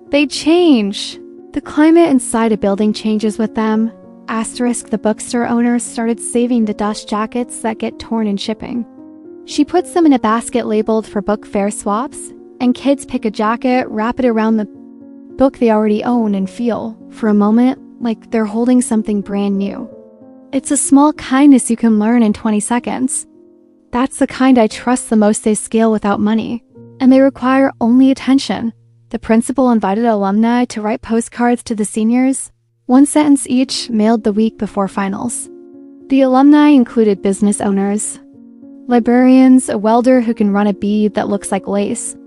they change, the climate inside a building changes with them. Asterisk, the bookstore owner started saving the dust jackets that get torn in shipping. She puts them in a basket labeled for book fair swaps, and kids pick a jacket, wrap it around the book they already own, and feel, for a moment, like they're holding something brand new. It's a small kindness you can learn in 20 seconds. That's the kind I trust the most. They scale without money, and they require only attention. The principal invited alumni to write postcards to the seniors, 1 sentence each, mailed the week before finals. The alumni included business owners, librarians, a welder who can run a bead that looks like lace.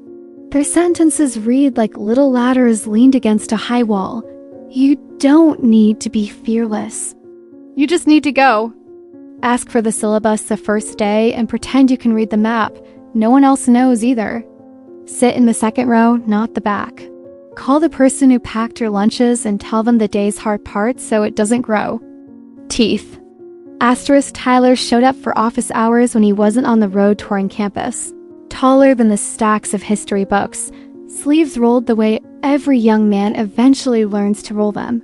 Their sentences read like little ladders leaned against a high wall. You don't need to be fearless. You just need to go. Ask for the syllabus the first day and pretend you can read the map. No one else knows either. Sit in the second row, not the back. Call the person who packed your lunches and tell them the day's hard parts so it doesn't grow. Teeth. Asterisk Tyler showed up for office hours when he wasn't on the road touring campus. Taller than the stacks of history books, sleeves rolled the way every young man eventually learns to roll them.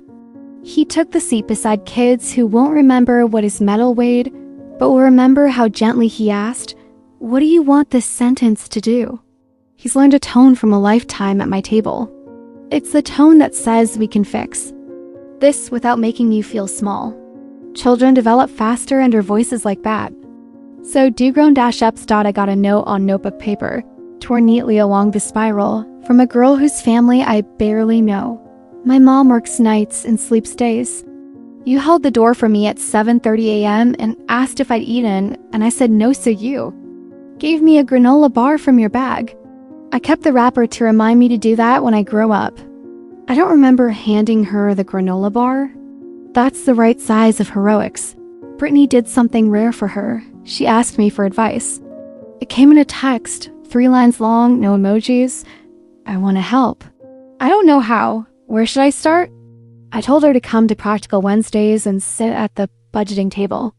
He took the seat beside kids who won't remember what his medal weighed, but will remember how gently he asked, "What do you want this sentence to do?" He's learned a tone from a lifetime at my table. It's the tone that says we can fix. This without making you feel small. Children develop faster under voices like that. So do-grown-ups. I got a note on notebook paper, torn neatly along the spiral, from a girl whose family I barely know. My mom works nights and sleeps days. You held the door for me at 7:30 a.m. and asked if I'd eaten, and I said no, so you gave me a granola bar from your bag. I kept the wrapper to remind me to do that when I grow up. I don't remember handing her the granola bar. That's the right size of heroics. Brittany did something rare for her. She asked me for advice. It came in a text, 3 lines long, no emojis. I want to help. I don't know how. Where should I start? I told her to come to Practical Wednesdays and sit at the budgeting table.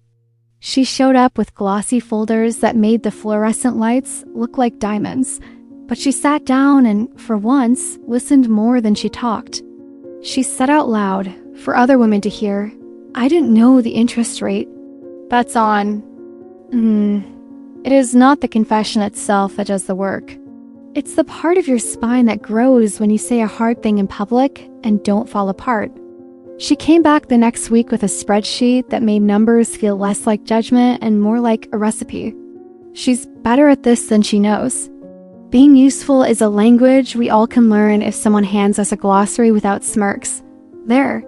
She showed up with glossy folders that made the fluorescent lights look like diamonds, but she sat down and, for once, listened more than she talked. She said out loud, for other women to hear, "I didn't know the interest rate. That's on." It is not the confession itself that does the work. It's the part of your spine that grows when you say a hard thing in public and don't fall apart. She came back the next week with a spreadsheet that made numbers feel less like judgment and more like a recipe. She's better at this than she knows. Being useful is a language we all can learn if someone hands us a glossary without smirks. There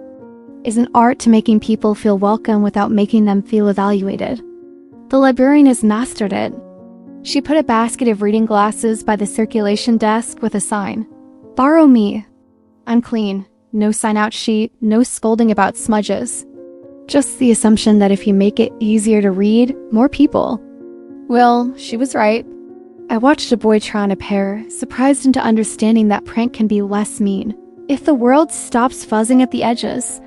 is an art to making people feel welcome without making them feel evaluated. The librarian has mastered it. She put a basket of reading glasses by the circulation desk with a sign. "Borrow me." Unclean. No sign-out sheet, no scolding about smudges. Just the assumption that if you make it easier to read, more people. Well, she was right. I watched a boy try on a pair, surprised into understanding that prank can be less mean. If the world stops fuzzing at the edges.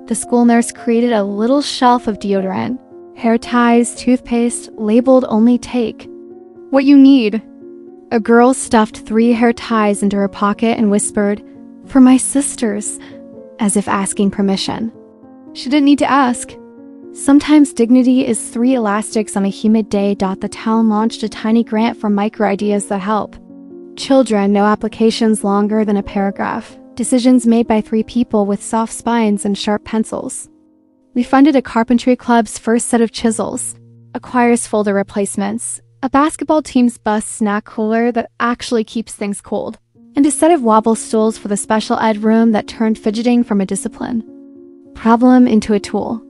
The school nurse created a little shelf of deodorant, hair ties, toothpaste, labeled only take. What you need. A girl stuffed 3 hair ties into her pocket and whispered, "For my sisters," as if asking permission. She didn't need to ask. Sometimes dignity is 3 elastics on a humid day. The town launched a tiny grant for micro ideas that help. Children, no applications longer than a paragraph. Decisions made by 3 people with soft spines and sharp pencils. We funded a carpentry club's first set of chisels, a choir's folder replacements, a basketball team's bus snack cooler that actually keeps things cold, and a set of wobble stools for the special ed room that turned fidgeting from a discipline. Problem into a tool.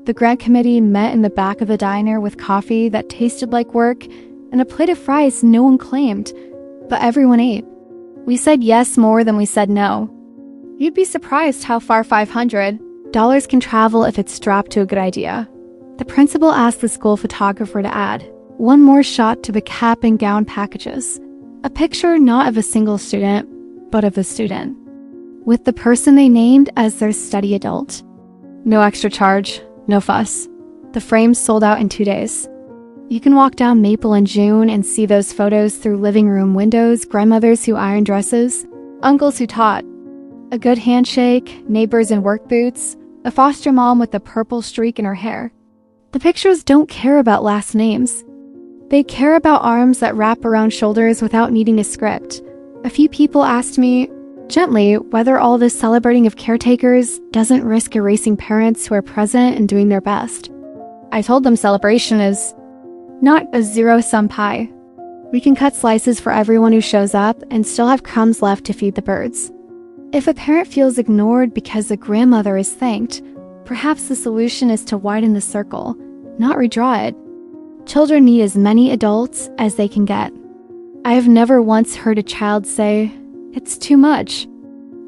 The grant committee met in the back of the diner with coffee that tasted like work and a plate of fries no one claimed, but everyone ate. We said yes more than we said no. You'd be surprised how far $500 can travel if it's dropped to a good idea. The principal asked the school photographer to add one more shot to the cap and gown packages. A picture not of a single student, but of the student, with the person they named as their study adult. No extra charge, no fuss. The frames sold out in 2 days. You can walk down Maple in June and see those photos through living room windows, grandmothers who iron dresses, uncles who taught, a good handshake, neighbors in work boots, a foster mom with a purple streak in her hair. The pictures don't care about last names. They care about arms that wrap around shoulders without needing a script. A few people asked me, gently, whether all this celebrating of caretakers doesn't risk erasing parents who are present and doing their best. I told them celebration is not a zero-sum pie. We can cut slices for everyone who shows up and still have crumbs left to feed the birds. If a parent feels ignored because a grandmother is thanked, perhaps the solution is to widen the circle, not redraw it. Children need as many adults as they can get. I have never once heard a child say, "It's too much.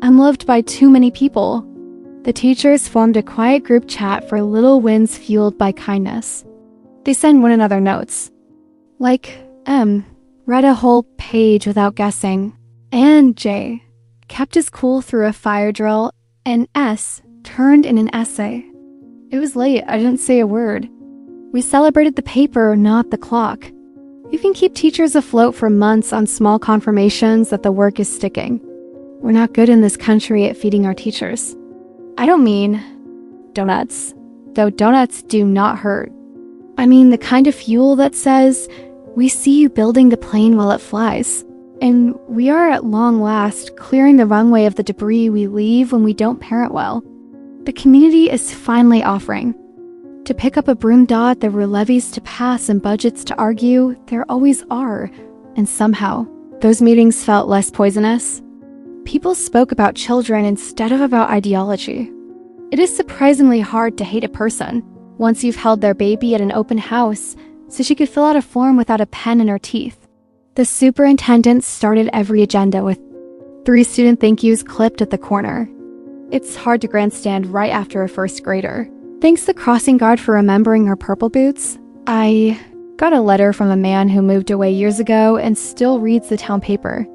I'm loved by too many people." The teachers formed a quiet group chat for little wins fueled by kindness. They send one another notes. Like M read a whole page without guessing, and J kept his cool through a fire drill, and S turned in an essay. It was late, I didn't say a word. We celebrated the paper, not the clock. You can keep teachers afloat for months on small confirmations that the work is sticking. We're not good in this country at feeding our teachers. I don't mean donuts, though donuts do not hurt. I mean the kind of fuel that says, "We see you building the plane while it flies." And we are at long last clearing the runway of the debris we leave when we don't parent well. The community is finally offering. To pick up a broom dot, there were levies to pass and budgets to argue. There always are. And somehow, those meetings felt less poisonous. People spoke about children instead of about ideology. It is surprisingly hard to hate a person once you've held their baby at an open house so she could fill out a form without a pen in her teeth. The superintendent started every agenda with 3 student thank yous clipped at the corner. It's hard to grandstand right after a first grader. Thanks the crossing guard for remembering her purple boots. I got a letter from a man who moved away years ago and still reads the town paper.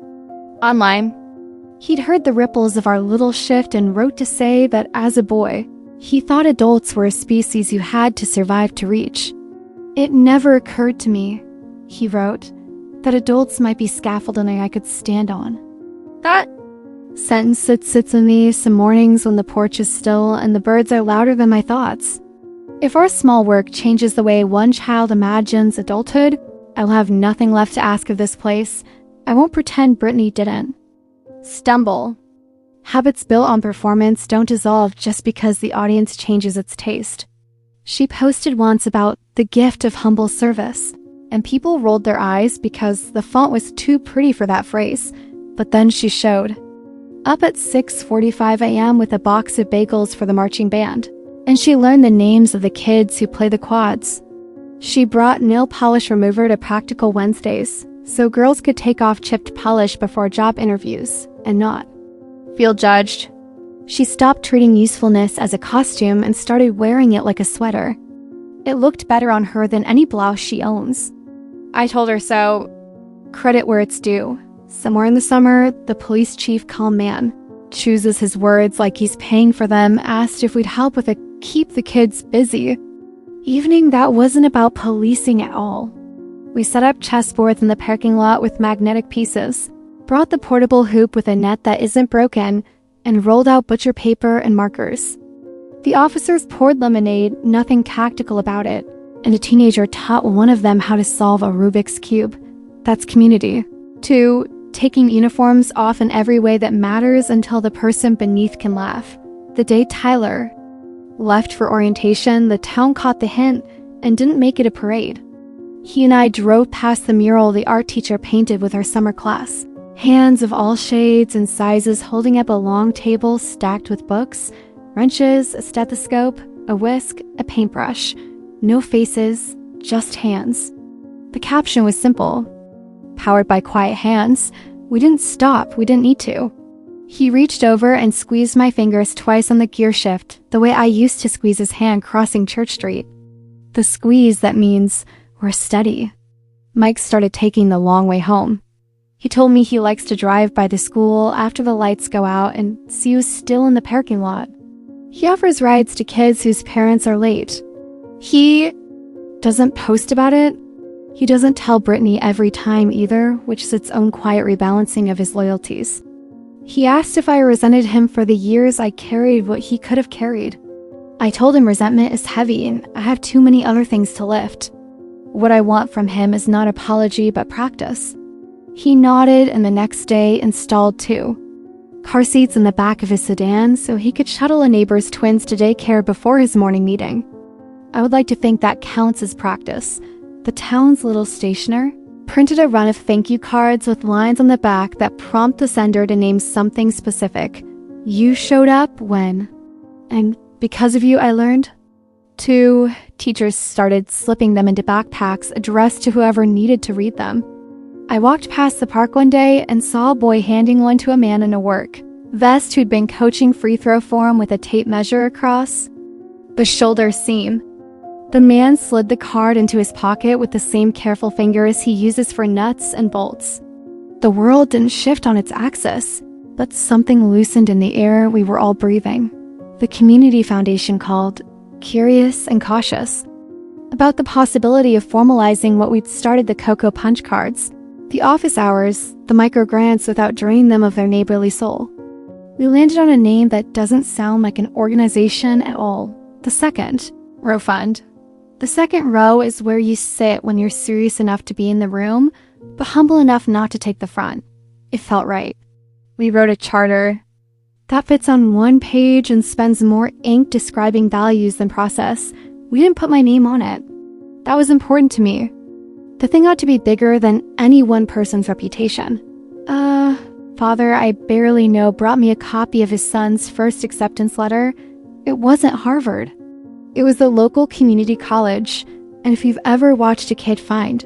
Online. He'd heard the ripples of our little shift and wrote to say that as a boy, he thought adults were a species you had to survive to reach. It never occurred to me, he wrote, that adults might be scaffolding I could stand on. That sentence sits in me some mornings when the porch is still and the birds are louder than my thoughts. If our small work changes the way one child imagines adulthood, I'll have nothing left to ask of this place. I won't pretend Brittany didn't. Stumble. Habits built on performance don't dissolve just because the audience changes its taste. She posted once about the gift of humble service, and people rolled their eyes because the font was too pretty for that phrase, but then she showed. Up at 6:45 a.m. with a box of bagels for the marching band, and she learned the names of the kids who play the quads. She brought nail polish remover to Practical Wednesdays, so girls could take off chipped polish before job interviews, and not feel judged. She stopped treating usefulness as a costume and started wearing it like a sweater. It looked better on her than any blouse she owns. I told her so. Credit where it's due. Somewhere in the summer, the police chief, calm man, chooses his words like he's paying for them, asked if we'd help with a keep the kids busy. Evening that wasn't about policing at all. We set up chessboards in the parking lot with magnetic pieces, brought the portable hoop with a net that isn't broken, and rolled out butcher paper and markers. The officers poured lemonade, nothing tactical about it, and a teenager taught one of them how to solve a Rubik's Cube. That's community. 2, taking uniforms off in every way that matters until the person beneath can laugh. The day Tyler left for orientation, the town caught the hint and didn't make it a parade. He and I drove past the mural the art teacher painted with our summer class. Hands of all shades and sizes holding up a long table stacked with books, wrenches, a stethoscope, a whisk, a paintbrush. No faces, just hands. The caption was simple. Powered by quiet hands. We didn't stop, we didn't need to. He reached over and squeezed my fingers twice on the gear shift, the way I used to squeeze his hand crossing Church Street. The squeeze that means we're steady. Mike started taking the long way home. He told me he likes to drive by the school after the lights go out and see who's still in the parking lot. He offers rides to kids whose parents are late. He doesn't post about it. He doesn't tell Brittany every time either, which is its own quiet rebalancing of his loyalties. He asked if I resented him for the years I carried what he could have carried. I told him resentment is heavy and I have too many other things to lift. What I want from him is not apology but practice. He nodded and the next day installed 2 car seats in the back of his sedan so he could shuttle a neighbor's twins to daycare before his morning meeting. I would like to think that counts as practice. The town's little stationer printed a run of thank you cards with lines on the back that prompt the sender to name something specific. You showed up when, and because of you I learned. 2 teachers started slipping them into backpacks addressed to whoever needed to read them. I walked past the park one day and saw a boy handing one to a man in a work vest who'd been coaching free throw for him with a tape measure across the shoulder seam. The man slid the card into his pocket with the same careful fingers he uses for nuts and bolts. The world didn't shift on its axis, but something loosened in the air we were all breathing. The community foundation called, curious and cautious, about the possibility of formalizing what we'd started the Cocoa Punch cards, the office hours, the micro grants without draining them of their neighborly soul. We landed on a name that doesn't sound like an organization at all. The second row fund. The second row is where you sit when you're serious enough to be in the room, but humble enough not to take the front. It felt right. We wrote a charter. That fits on one page and spends more ink describing values than process. We didn't put my name on it. That was important to me. The thing ought to be bigger than any one person's reputation. Father, I barely know, brought me a copy of his son's first acceptance letter. It wasn't Harvard. It was the local community college, and if you've ever watched a kid find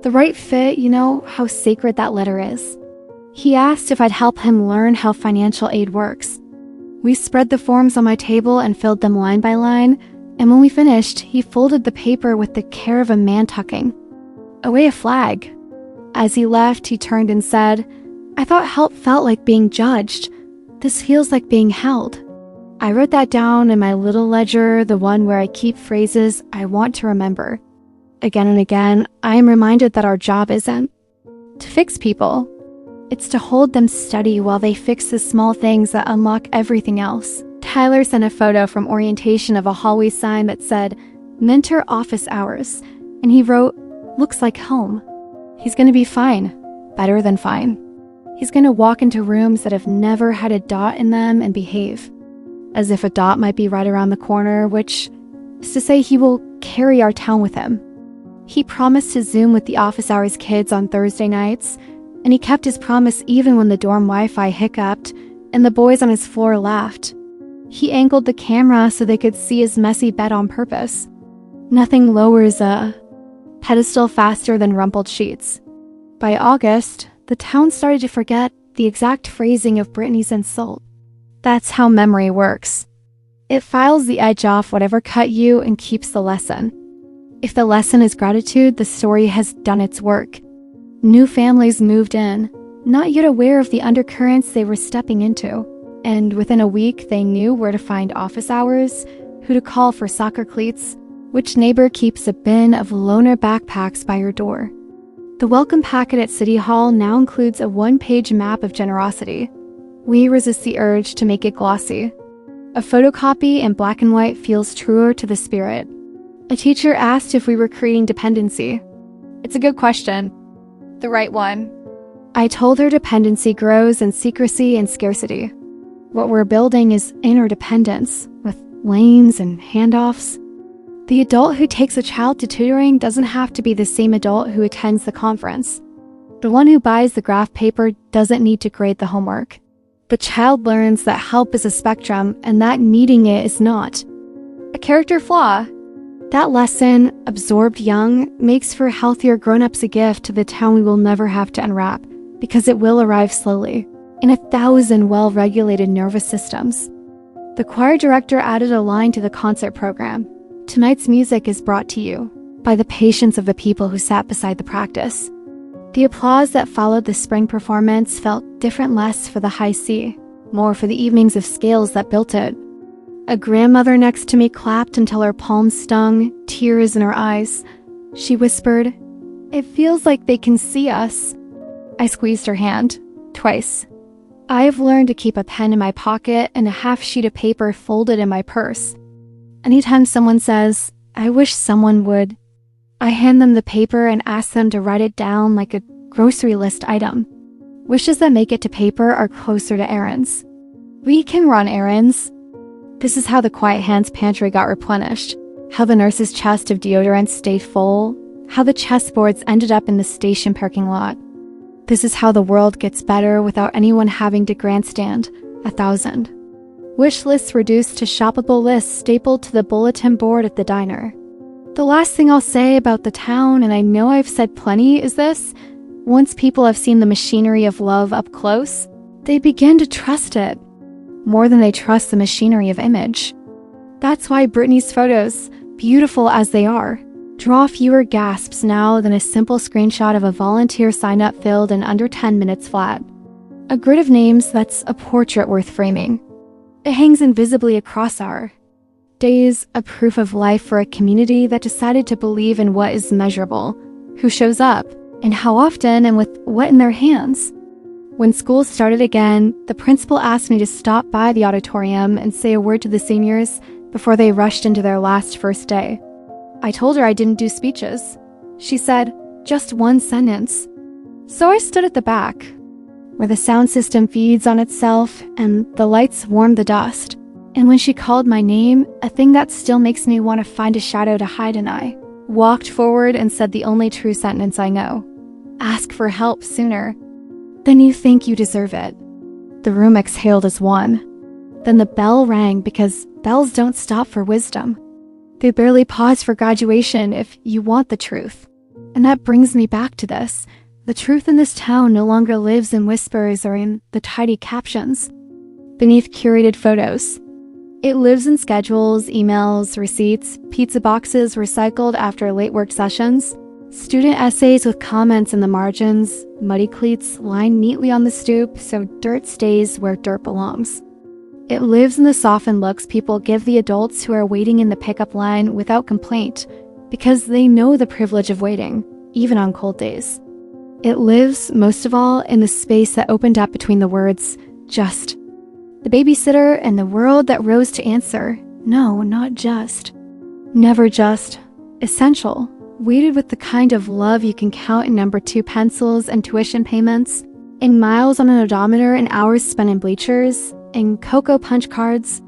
the right fit, you know how sacred that letter is. He asked if I'd help him learn how financial aid works. We spread the forms on my table and filled them line by line, and when we finished, he folded the paper with the care of a man tucking away a flag. As he left, he turned and said, "I thought help felt like being judged. This feels like being held." I wrote that down in my little ledger, the one where I keep phrases I want to remember. Again and again, I am reminded that our job isn't to fix people. It's to hold them steady while they fix the small things that unlock everything else. Tyler sent a photo from orientation of a hallway sign that said, "Mentor office hours," and he wrote, "Looks like home." He's gonna be fine. Better than fine. He's gonna walk into rooms that have never had a dot in them and behave as if a dot might be right around the corner, which is to say he will carry our town with him. He promised to Zoom with the office hours kids on Thursday nights, and he kept his promise even when the dorm Wi-Fi hiccuped and the boys on his floor laughed. He angled the camera so they could see his messy bed on purpose. Nothing lowers a pedestal faster than rumpled sheets. By August, the town started to forget the exact phrasing of Brittany's insult. That's how memory works. It files the edge off whatever cut you and keeps the lesson. If the lesson is gratitude, the story has done its work. New families moved in, not yet aware of the undercurrents they were stepping into. And within a week, they knew where to find office hours, who to call for soccer cleats, which neighbor keeps a bin of loaner backpacks by your door. The welcome packet at City Hall now includes a one-page map of generosity. We resist the urge to make it glossy. A photocopy in black and white feels truer to the spirit. A teacher asked if we were creating dependency. It's a good question. The right one. I told her dependency grows in secrecy and scarcity. What we're building is interdependence, with lanes and handoffs. The adult who takes a child to tutoring doesn't have to be the same adult who attends the conference. The one who buys the graph paper doesn't need to grade the homework. The child learns that help is a spectrum and that needing it is not a character flaw. That lesson, absorbed young, makes for healthier grown-ups a gift to the town we will never have to unwrap, because it will arrive slowly, in 1,000 well-regulated nervous systems. The choir director added a line to the concert program. Tonight's music is brought to you by the patience of the people who sat beside the practice. The applause that followed the spring performance felt different, less for the high C, more for the evenings of scales that built it. A grandmother next to me clapped until her palms stung, tears in her eyes. She whispered, "It feels like they can see us." I squeezed her hand, twice. I have learned to keep a pen in my pocket and a half sheet of paper folded in my purse. Anytime someone says, "I wish someone would," I hand them the paper and ask them to write it down like a grocery list item. Wishes that make it to paper are closer to errands. We can run errands. This is how the Quiet Hands pantry got replenished, how the nurse's chest of deodorant stayed full, how the chessboards ended up in the station parking lot. This is how the world gets better without anyone having to grandstand 1,000. Wish lists reduced to shoppable lists stapled to the bulletin board at the diner. The last thing I'll say about the town, and I know I've said plenty, is this: once people have seen the machinery of love up close, they begin to trust it more than they trust the machinery of image. That's why Brittany's photos, beautiful as they are, draw fewer gasps now than a simple screenshot of a volunteer sign-up filled in under 10 minutes flat. A grid of names that's a portrait worth framing. It hangs invisibly across our days, a proof of life for a community that decided to believe in what is measurable, who shows up, and how often, and with what in their hands. When school started again, the principal asked me to stop by the auditorium and say a word to the seniors before they rushed into their last first day. I told her I didn't do speeches. She said, just one sentence. So I stood at the back, where the sound system feeds on itself and the lights warm the dust. And when she called my name, a thing that still makes me want to find a shadow to hide in, I walked forward and said the only true sentence I know. Ask for help sooner than you think you deserve it. The room exhaled as one. Then the bell rang, because bells don't stop for wisdom. They barely pause for graduation if you want the truth. And that brings me back to this. The truth in this town no longer lives in whispers or in the tidy captions beneath curated photos. It lives in schedules, emails, receipts, pizza boxes recycled after late work sessions, student essays with comments in the margins, muddy cleats lined neatly on the stoop so dirt stays where dirt belongs. It lives in the softened looks people give the adults who are waiting in the pickup line without complaint, because they know the privilege of waiting, even on cold days. It lives, most of all, in the space that opened up between the words, just. The babysitter and the world that rose to answer, no, not just. Never just. Essential. Weighted with the kind of love you can count in number 2 pencils and tuition payments, in miles on an odometer and hours spent in bleachers, in cocoa punch cards,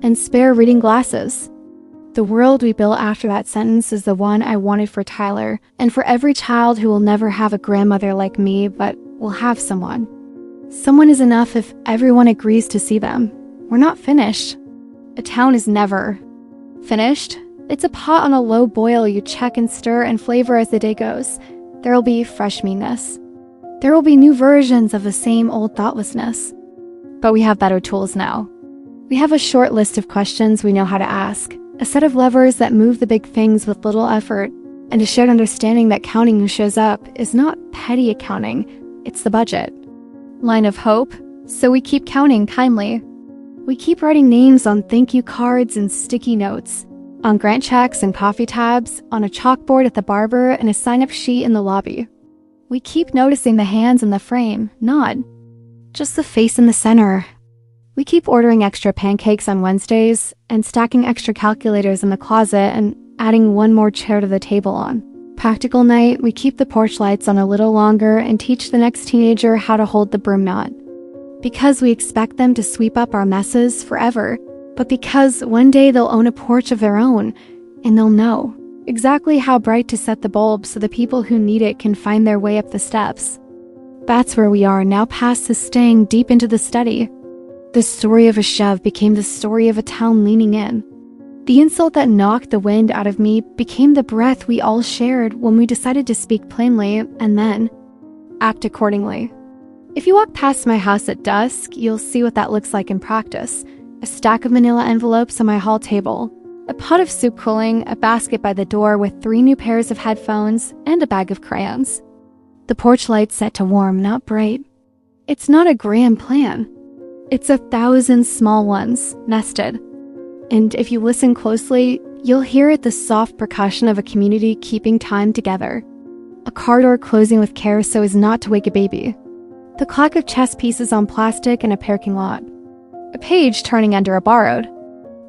and spare reading glasses. The world we built after that sentence is the one I wanted for Tyler, and for every child who will never have a grandmother like me, but will have someone. Someone is enough if everyone agrees to see them. We're not finished. A town is never finished. It's a pot on a low boil you check and stir and flavor as the day goes. There will be fresh meanness. There will be new versions of the same old thoughtlessness. But we have better tools now. We have a short list of questions we know how to ask, a set of levers that move the big things with little effort, and a shared understanding that counting who shows up is not petty accounting, it's the budget. Line of hope, so we keep counting kindly. We keep writing names on thank you cards and sticky notes, on grant checks and coffee tabs, on a chalkboard at the barber and a sign-up sheet in the lobby. We keep noticing the hands in the frame, not just the face in the center. We keep ordering extra pancakes on Wednesdays and stacking extra calculators in the closet and adding one more chair to the table on practical night. We keep the porch lights on a little longer and teach the next teenager how to hold the broom knot. Because we expect them to sweep up our messes forever, but because one day they'll own a porch of their own and they'll know exactly how bright to set the bulb so the people who need it can find their way up the steps. That's where we are now, past the staying deep into the study. The story of a shove became the story of a town leaning in. The insult that knocked the wind out of me became the breath we all shared when we decided to speak plainly and then act accordingly. If you walk past my house at dusk, you'll see what that looks like in practice. A stack of manila envelopes on my hall table, a pot of soup cooling, a basket by the door with 3 new pairs of headphones, and a bag of crayons. The porch light set to warm, not bright. It's not a grand plan. It's 1,000 small ones, nested. And if you listen closely, you'll hear it, the soft percussion of a community keeping time together. A car door closing with care so as not to wake a baby. The clack of chess pieces on plastic in a parking lot. A page turning under a borrowed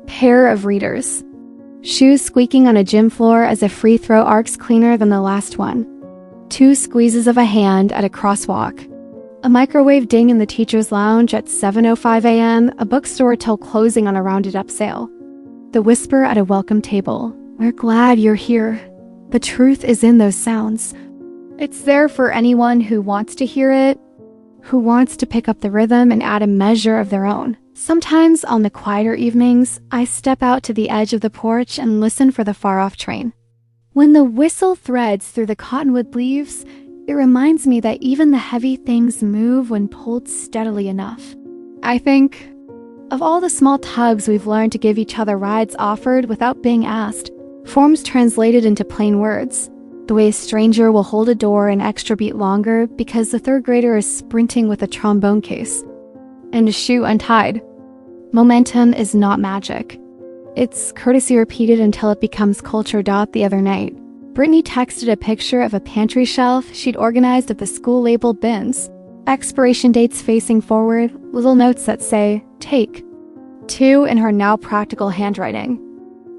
pair of readers. Shoes squeaking on a gym floor as a free throw arcs cleaner than the last one. 2 squeezes of a hand at a crosswalk. A microwave ding in the teacher's lounge at 7:05 a.m., a bookstore till closing on a rounded-up sale. The whisper at a welcome table. We're glad you're here. The truth is in those sounds. It's there for anyone who wants to hear it, who wants to pick up the rhythm and add a measure of their own. Sometimes, on the quieter evenings, I step out to the edge of the porch and listen for the far-off train. When the whistle threads through the cottonwood leaves, it reminds me that even the heavy things move when pulled steadily enough. I think of all the small tugs we've learned to give each other rides offered without being asked, forms translated into plain words. The way a stranger will hold a door an extra beat longer because the third grader is sprinting with a trombone case. And a shoe untied. Momentum is not magic. It's courtesy repeated until it becomes culture. The other night, Brittany texted a picture of a pantry shelf she'd organized of the school labeled bins. Expiration dates facing forward, little notes that say, "Take." 2 in her now practical handwriting.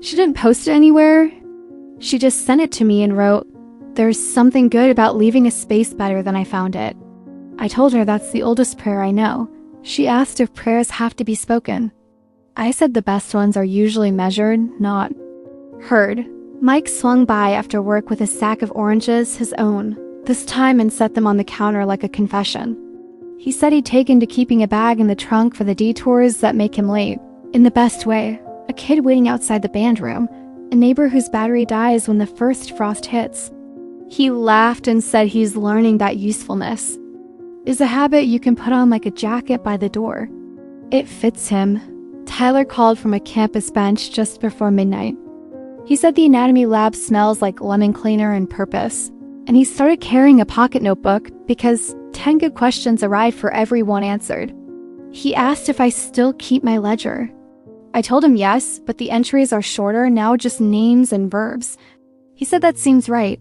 She didn't post it anywhere. She just sent it to me and wrote, "There's something good about leaving a space better than I found it." I told her that's the oldest prayer I know. She asked if prayers have to be spoken. I said the best ones are usually measured, not heard. Mike swung by after work with a sack of oranges, his own, this time, and set them on the counter like a confession. He said he'd taken to keeping a bag in the trunk for the detours that make him late. In the best way, a kid waiting outside the band room, a neighbor whose battery dies when the first frost hits. He laughed and said he's learning that usefulness is a habit you can put on like a jacket by the door. It fits him. Tyler called from a campus bench just before midnight. He said the anatomy lab smells like lemon cleaner and purpose, and he started carrying a pocket notebook because 10 good questions arrived for every one answered. He asked if I still keep my ledger. I told him yes, but the entries are shorter, now just names and verbs. He said that seems right.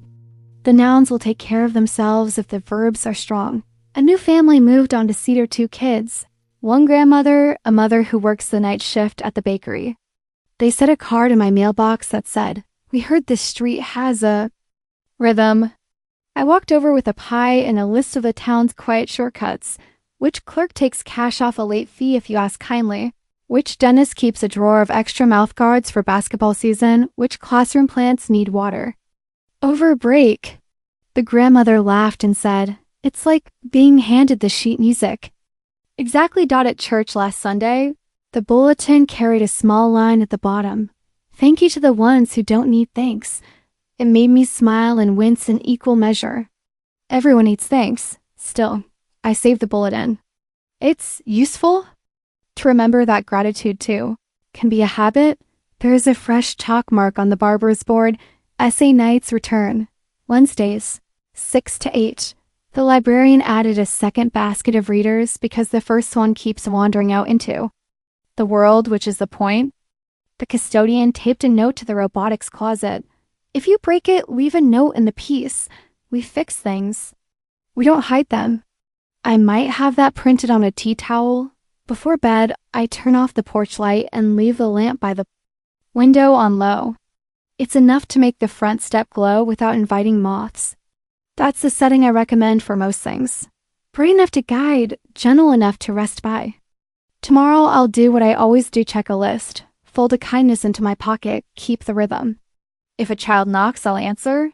The nouns will take care of themselves if the verbs are strong. A new family moved on to Cedar 2 kids. One grandmother, a mother who works the night shift at the bakery. They set a card in my mailbox that said, "We heard this street has a rhythm." I walked over with a pie and a list of the town's quiet shortcuts. Which clerk takes cash off a late fee if you ask kindly? Which dentist keeps a drawer of extra mouth guards for basketball season? Which classroom plants need water? Over break, the grandmother laughed and said, "It's like being handed the sheet music." Exactly. At church last Sunday, the bulletin carried a small line at the bottom. "Thank you to the ones who don't need thanks." It made me smile and wince in equal measure. Everyone needs thanks. Still, I saved the bulletin. It's useful to remember that gratitude, too, can be a habit. There is a fresh chalk mark on the barber's board. Essay nights return. Wednesdays, 6 to 8. The librarian added a second basket of readers because the first one keeps wandering out into the world, which is the point. The custodian taped a note to the robotics closet. "If you break it, leave a note in the piece. We fix things. We don't hide them." I might have that printed on a tea towel. Before bed, I turn off the porch light and leave the lamp by the window on low. It's enough to make the front step glow without inviting moths. That's the setting I recommend for most things. Bright enough to guide, gentle enough to rest by. Tomorrow I'll do what I always do: check a list, fold a kindness into my pocket, keep the rhythm. If a child knocks, I'll answer.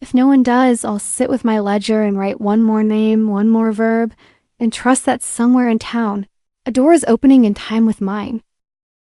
If no one does, I'll sit with my ledger and write one more name, one more verb, and trust that somewhere in town, a door is opening in time with mine.